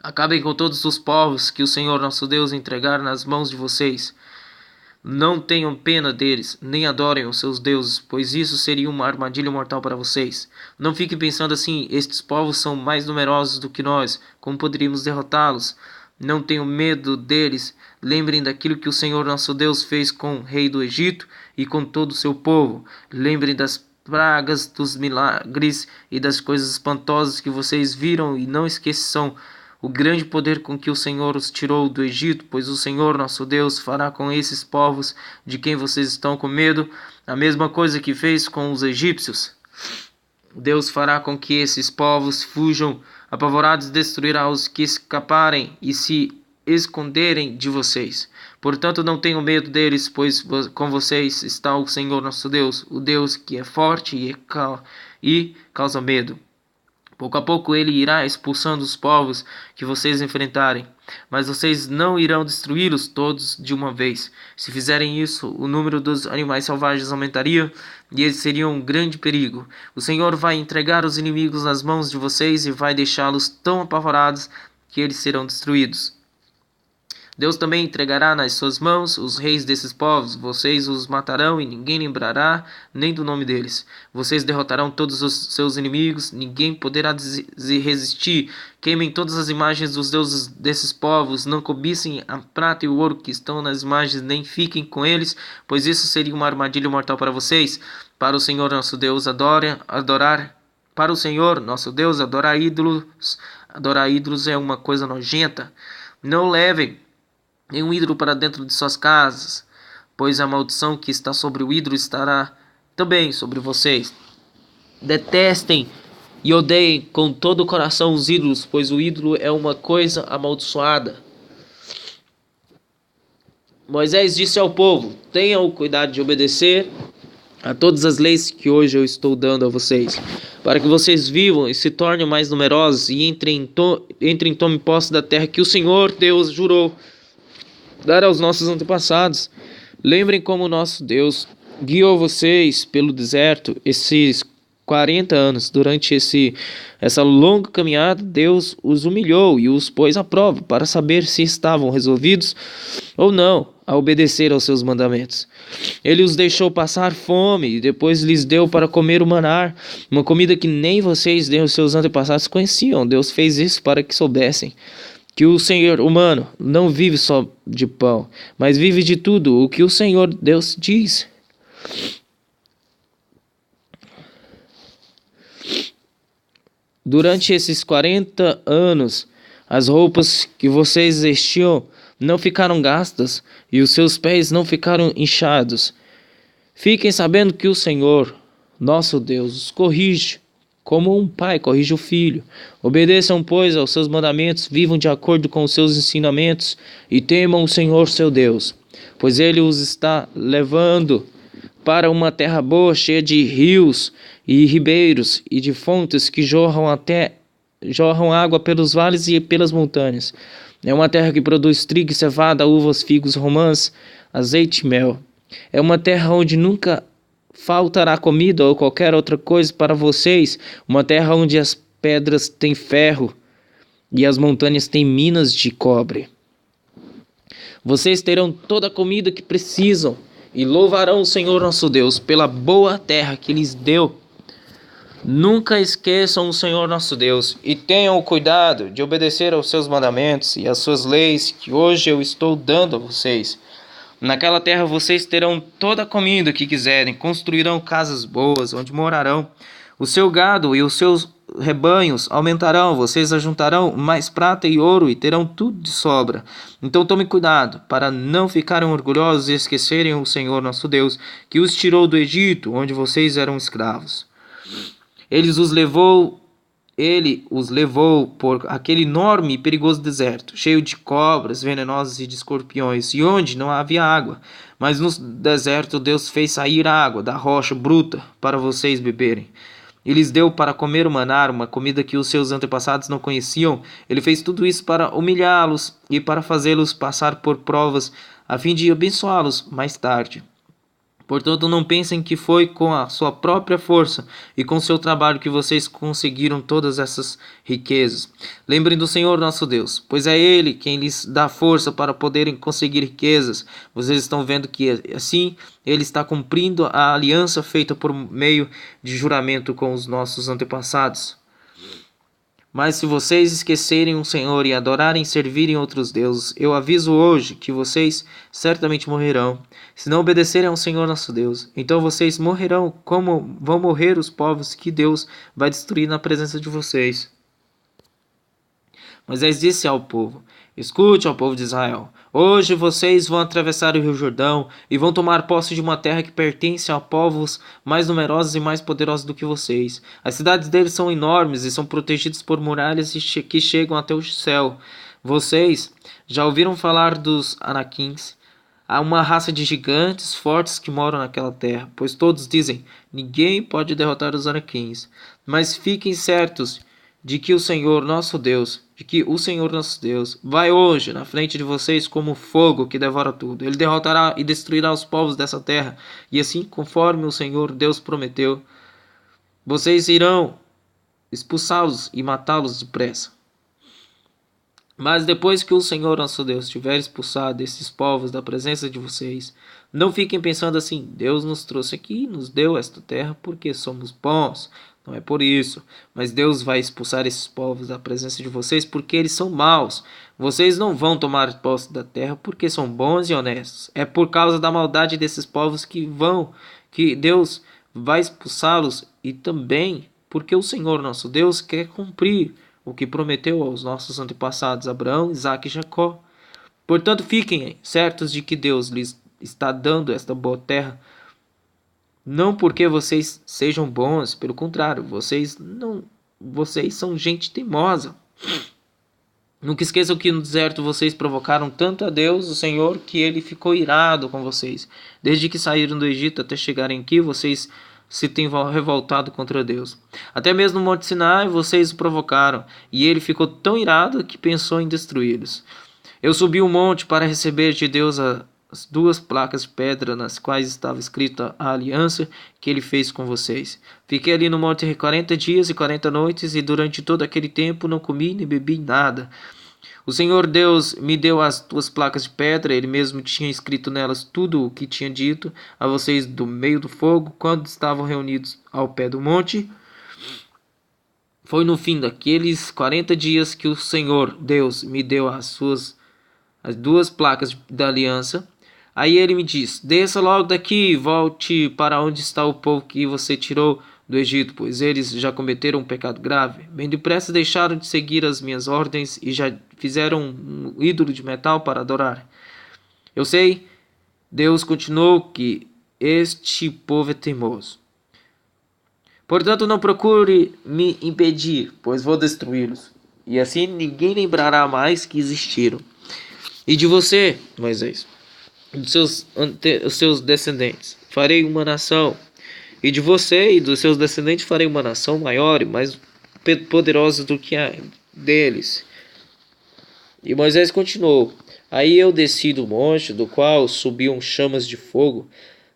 S1: Acabem com todos os povos que o Senhor nosso Deus entregar nas mãos de vocês. Não tenham pena deles, nem adorem os seus deuses, pois isso seria uma armadilha mortal para vocês. Não fiquem pensando assim: estes povos são mais numerosos do que nós, como poderíamos derrotá-los? Não tenham medo deles. Lembrem daquilo que o Senhor nosso Deus fez com o rei do Egito e com todo o seu povo. Lembrem das pragas, dos milagres e das coisas espantosas que vocês viram, e não esqueçam o grande poder com que o Senhor os tirou do Egito, pois o Senhor nosso Deus fará com esses povos de quem vocês estão com medo a mesma coisa que fez com os egípcios. Deus fará com que esses povos fujam apavorados e destruirá os que escaparem e se esconderem de vocês. Portanto, não tenham medo deles, pois com vocês está o Senhor nosso Deus, o Deus que é forte e causa medo. Pouco a pouco ele irá expulsando os povos que vocês enfrentarem, mas vocês não irão destruí-los todos de uma vez. Se fizerem isso, o número dos animais selvagens aumentaria e eles seriam um grande perigo. O Senhor vai entregar os inimigos nas mãos de vocês e vai deixá-los tão apavorados que eles serão destruídos. Deus também entregará nas suas mãos os reis desses povos. Vocês os matarão e ninguém lembrará nem do nome deles. Vocês derrotarão todos os seus inimigos, ninguém poderá resistir. Queimem todas as imagens dos deuses desses povos. Não cobicem a prata e o ouro que estão nas imagens, nem fiquem com eles, pois isso seria uma armadilha mortal para vocês. Para o Senhor nosso Deus Para o Senhor nosso Deus, adorar ídolos é uma coisa nojenta. Não levem nenhum ídolo para dentro de suas casas, pois a maldição que está sobre o ídolo estará também sobre vocês. Detestem e odeiem com todo o coração os ídolos, pois o ídolo é uma coisa amaldiçoada. Moisés disse ao povo: tenham o cuidado de obedecer a todas as leis que hoje eu estou dando a vocês, para que vocês vivam e se tornem mais numerosos e tomem posse da terra que o Senhor Deus jurou dar aos nossos antepassados. Lembrem como nosso Deus guiou vocês pelo deserto esses 40 anos. Durante essa longa caminhada, Deus os humilhou e os pôs à prova para saber se estavam resolvidos ou não a obedecer aos seus mandamentos. Ele os deixou passar fome e depois lhes deu para comer o maná, uma comida que nem vocês nem os seus antepassados conheciam. Deus fez isso para que soubessem que o Senhor humano não vive só de pão, mas vive de tudo o que o Senhor Deus diz. Durante esses 40 anos, as roupas que vocês vestiam não ficaram gastas e os seus pés não ficaram inchados. Fiquem sabendo que o Senhor, nosso Deus, os corrige, como um pai corrige o filho. Obedeçam, pois, aos seus mandamentos, vivam de acordo com os seus ensinamentos e temam o Senhor seu Deus, pois ele os está levando para uma terra boa, cheia de rios e ribeiros e de fontes que jorram água pelos vales e pelas montanhas. É uma terra que produz trigo, cevada, uvas, figos, romãs, azeite e mel. É uma terra onde nunca faltará comida ou qualquer outra coisa para vocês. Uma terra onde as pedras têm ferro e as montanhas têm minas de cobre. Vocês terão toda a comida que precisam e louvarão o Senhor nosso Deus pela boa terra que lhes deu. Nunca esqueçam o Senhor nosso Deus e tenham o cuidado de obedecer aos seus mandamentos e às suas leis que hoje eu estou dando a vocês. Naquela terra vocês terão toda a comida que quiserem, construirão casas boas onde morarão. O seu gado e os seus rebanhos aumentarão, vocês ajuntarão mais prata e ouro e terão tudo de sobra. Então tomem cuidado para não ficarem orgulhosos e esquecerem o Senhor nosso Deus, que os tirou do Egito, onde vocês eram escravos. Ele os levou por aquele enorme e perigoso deserto, cheio de cobras venenosas e de escorpiões, e onde não havia água. Mas no deserto Deus fez sair água da rocha bruta para vocês beberem. E lhes deu para comer o maná, uma comida que os seus antepassados não conheciam. Ele fez tudo isso para humilhá-los e para fazê-los passar por provas, a fim de abençoá-los mais tarde. Portanto, não pensem que foi com a sua própria força e com seu trabalho que vocês conseguiram todas essas riquezas. Lembrem do Senhor nosso Deus, pois é Ele quem lhes dá força para poderem conseguir riquezas. Vocês estão vendo que assim Ele está cumprindo a aliança feita por meio de juramento com os nossos antepassados. Mas se vocês esquecerem o Senhor e adorarem e servirem outros deuses, eu aviso hoje que vocês certamente morrerão. Se não obedecerem ao Senhor nosso Deus, então vocês morrerão como vão morrer os povos que Deus vai destruir na presença de vocês. Moisés disse ao povo: Escute, ó povo de Israel, hoje vocês vão atravessar o rio Jordão e vão tomar posse de uma terra que pertence a povos mais numerosos e mais poderosos do que vocês. As cidades deles são enormes e são protegidas por muralhas que chegam até o céu. Vocês já ouviram falar dos Anaquins? Há uma raça de gigantes fortes que moram naquela terra, pois todos dizem: ninguém pode derrotar os Anaquins. Mas fiquem certos de que o Senhor nosso Deus vai hoje na frente de vocês como fogo que devora tudo. Ele derrotará e destruirá os povos dessa terra, e assim, conforme o Senhor Deus prometeu, vocês irão expulsá-los e matá-los depressa. Mas depois que o Senhor nosso Deus tiver expulsado esses povos da presença de vocês, não fiquem pensando assim: Deus nos trouxe aqui e nos deu esta terra porque somos bons. Não é por isso, mas Deus vai expulsar esses povos da presença de vocês porque eles são maus. Vocês não vão tomar posse da terra porque são bons e honestos. É por causa da maldade desses povos que Deus vai expulsá-los, e também porque o Senhor nosso Deus quer cumprir o que prometeu aos nossos antepassados Abraão, Isaque e Jacó. Portanto, fiquem certos de que Deus lhes está dando esta boa terra, não porque vocês sejam bons, pelo contrário, vocês são gente teimosa. Nunca esqueçam que no deserto vocês provocaram tanto a Deus, o Senhor, que ele ficou irado com vocês. Desde que saíram do Egito até chegarem aqui, vocês se têm revoltado contra Deus. Até mesmo no Monte Sinai vocês o provocaram, e ele ficou tão irado que pensou em destruí-los. Eu subi o monte para receber de Deus as 2 placas de pedra nas quais estava escrita a aliança que ele fez com vocês. Fiquei ali no monte 40 dias e 40 noites, e durante todo aquele tempo não comi nem bebi nada. O Senhor Deus me deu as 2 placas de pedra, ele mesmo tinha escrito nelas tudo o que tinha dito a vocês do meio do fogo, quando estavam reunidos ao pé do monte. Foi no fim daqueles 40 dias que o Senhor Deus me deu as 2 placas da aliança. Aí ele me diz: desça logo daqui e volte para onde está o povo que você tirou do Egito, pois eles já cometeram um pecado grave. Bem depressa deixaram de seguir as minhas ordens e já fizeram um ídolo de metal para adorar. Eu sei, Deus continuou, que este povo é teimoso. Portanto, não procure me impedir, pois vou destruí-los. E assim ninguém lembrará mais que existiram. E de você, Moisés, dos seus descendentes, farei uma nação. E de você e dos seus descendentes farei uma nação maior e mais poderosa do que a deles. E Moisés continuou: Aí eu desci do monte, do qual subiam chamas de fogo.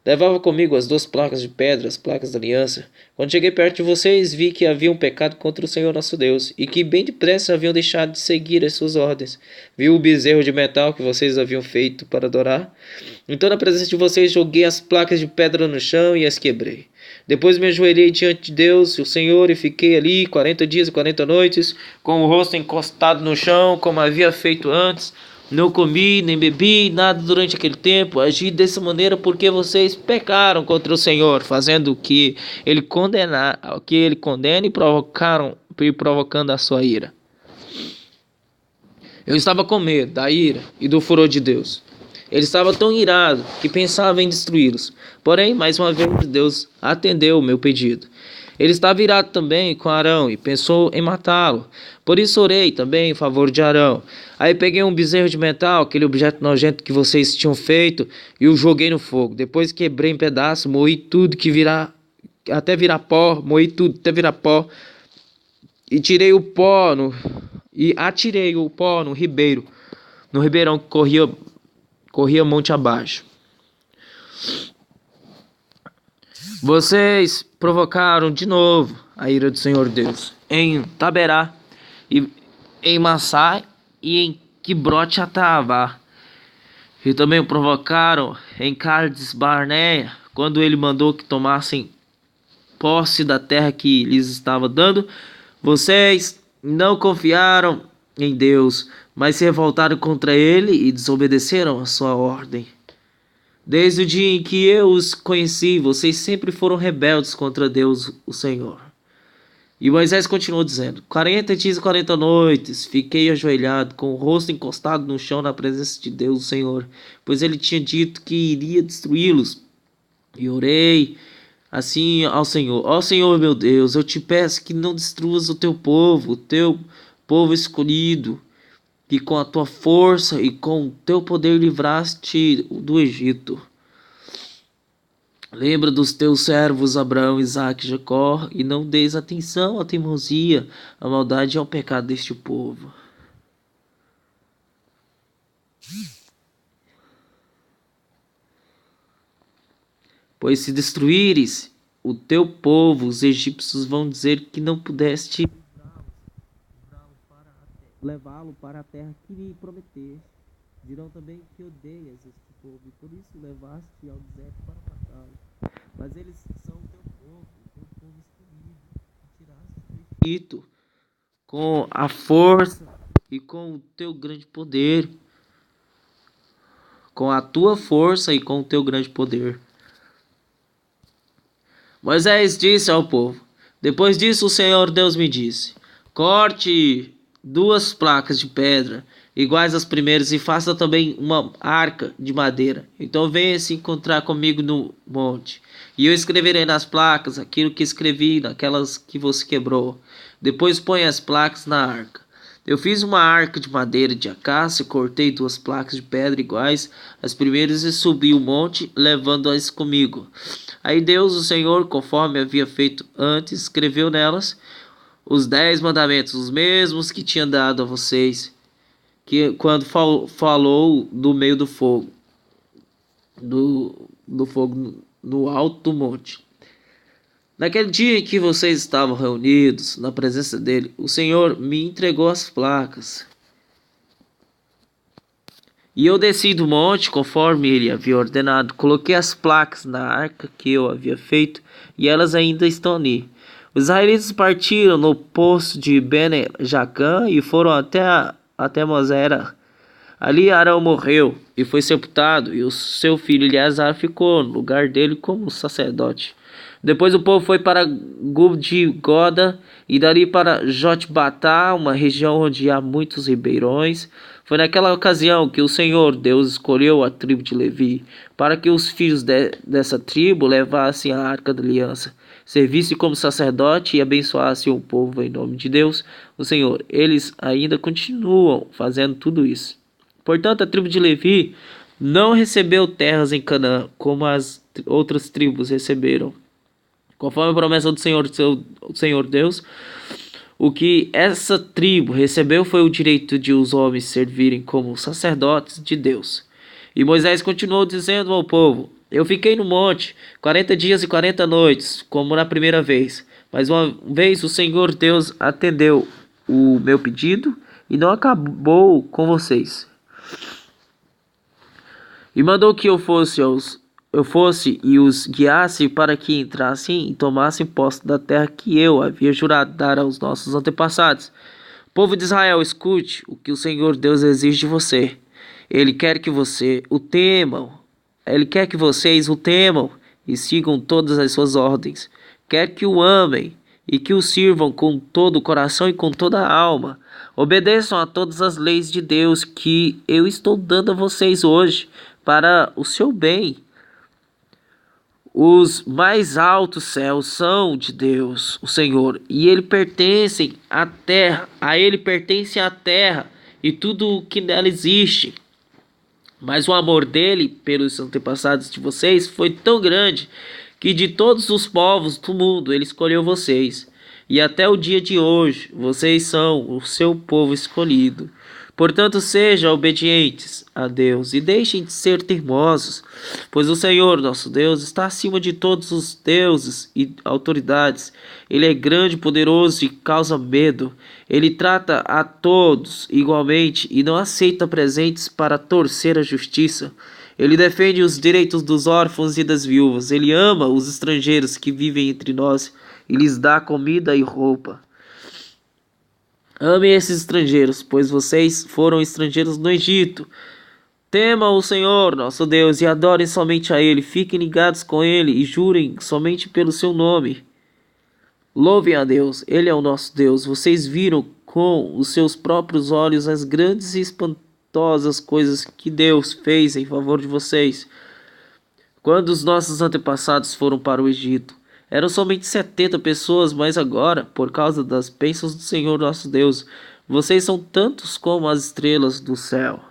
S1: Levava comigo as 2 placas de pedra, as placas da aliança. Quando cheguei perto de vocês, vi que haviam pecado contra o Senhor nosso Deus, e que bem depressa haviam deixado de seguir as suas ordens. Vi o bezerro de metal que vocês haviam feito para adorar. Então, na presença de vocês, joguei as placas de pedra no chão e as quebrei. Depois me ajoelhei diante de Deus, o Senhor, e fiquei ali 40 dias e 40 noites, com o rosto encostado no chão, como havia feito antes. Não comi, nem bebi nada durante aquele tempo. Agi dessa maneira porque vocês pecaram contra o Senhor, fazendo que ele condene e provocando a sua ira. Eu estava com medo da ira e do furor de Deus. Ele estava tão irado que pensava em destruí-los. Porém, mais uma vez, Deus atendeu o meu pedido. Ele estava irado também com Arão e pensou em matá-lo. Por isso orei também em favor de Arão. Aí peguei um bezerro de metal, aquele objeto nojento que vocês tinham feito, e o joguei no fogo. Depois quebrei em pedaços, moí tudo até virar pó, e atirei o pó no ribeirão que corria monte abaixo. Vocês provocaram de novo a ira do Senhor Deus em Taberá, e em Massá e em Quibrote Atavá. E também o provocaram em Cádiz Barneia, quando ele mandou que tomassem posse da terra que lhes estava dando. Vocês não confiaram em Deus, mas se revoltaram contra ele e desobedeceram a sua ordem. Desde o dia em que eu os conheci, vocês sempre foram rebeldes contra Deus, o Senhor. E Moisés continuou dizendo: 40 dias e 40 noites fiquei ajoelhado, com o rosto encostado no chão na presença de Deus, o Senhor, pois ele tinha dito que iria destruí-los. E orei assim ao Senhor: Ó Senhor meu Deus, eu te peço que não destruas o teu povo escolhido, que com a tua força e com o teu poder livraste do Egito. Lembra dos teus servos Abraão, Isaque e Jacó, e não deis atenção à teimosia, à maldade e ao pecado deste povo. Pois se destruíres o teu povo, os egípcios vão dizer que não pudeste levá-lo para a terra que lhe prometeste. Dirão também que odeias este povo, e por isso levaste ao deserto para matá-lo. Mas eles são o teu povo escolhido, que tiraste do Egito com a força e com o teu grande poder. Com a tua força e com o teu grande poder. Moisés disse ao povo: Depois disso o Senhor Deus me disse: Corte 2 placas de pedra, iguais às primeiras, e faça também uma arca de madeira. Então venha se encontrar comigo no monte, e eu escreverei nas placas aquilo que escrevi naquelas que você quebrou. Depois ponha as placas na arca. Eu fiz uma arca de madeira de acácia, cortei 2 placas de pedra iguais às primeiras e subi o monte, levando-as comigo. Aí Deus, o Senhor, conforme havia feito antes, escreveu nelas os 10 mandamentos, os mesmos que tinha dado a vocês, que quando falou do meio do fogo, do fogo no alto do monte. Naquele dia em que vocês estavam reunidos na presença dele, o Senhor me entregou as placas. E eu desci do monte, conforme ele havia ordenado, coloquei as placas na arca que eu havia feito, e elas ainda estão ali. Os israelitas partiram no poço de Bene-Jacã e foram até Mosera. Ali Arão morreu e foi sepultado, e o seu filho Eleazar ficou no lugar dele como sacerdote. Depois o povo foi para Gubde-Goda e dali para Jotbatá, uma região onde há muitos ribeirões. Foi naquela ocasião que o Senhor Deus escolheu a tribo de Levi, para que os filhos dessa tribo levassem a arca da aliança, servissem como sacerdote e abençoassem o povo em nome de Deus, o Senhor. Eles ainda continuam fazendo tudo isso. Portanto, a tribo de Levi não recebeu terras em Canaã, como as outras tribos receberam. Conforme a promessa do Senhor Deus, o que essa tribo recebeu foi o direito de os homens servirem como sacerdotes de Deus. E Moisés continuou dizendo ao povo: Eu fiquei no monte 40 dias e 40 noites, como na primeira vez. Mas uma vez o Senhor Deus atendeu o meu pedido e não acabou com vocês. E mandou que eu fosse e os guiasse para que entrassem e tomassem posse da terra que eu havia jurado dar aos nossos antepassados. Povo de Israel, escute o que o Senhor Deus exige de você. Ele quer que você o temam. Ele quer que vocês o temam e sigam todas as suas ordens. Quer que o amem e que o sirvam com todo o coração e com toda a alma. Obedeçam a todas as leis de Deus que eu estou dando a vocês hoje para o seu bem. Os mais altos céus são de Deus, o Senhor, e ele pertencem à terra, a ele pertence a terra e tudo o que nela existe. Mas o amor dele pelos antepassados de vocês foi tão grande que de todos os povos do mundo ele escolheu vocês. E até o dia de hoje vocês são o seu povo escolhido. Portanto, sejam obedientes a Deus e deixem de ser teimosos, pois o Senhor, nosso Deus, está acima de todos os deuses e autoridades. Ele é grande, poderoso e causa medo. Ele trata a todos igualmente e não aceita presentes para torcer a justiça. Ele defende os direitos dos órfãos e das viúvas. Ele ama os estrangeiros que vivem entre nós e lhes dá comida e roupa. Amem esses estrangeiros, pois vocês foram estrangeiros no Egito. Temam o Senhor, nosso Deus, e adorem somente a Ele. Fiquem ligados com Ele e jurem somente pelo seu nome. Louvem a Deus, Ele é o nosso Deus. Vocês viram com os seus próprios olhos as grandes e espantosas coisas que Deus fez em favor de vocês. Quando os nossos antepassados foram para o Egito, eram somente 70 pessoas, mas agora, por causa das bênçãos do Senhor nosso Deus, vocês são tantos como as estrelas do céu.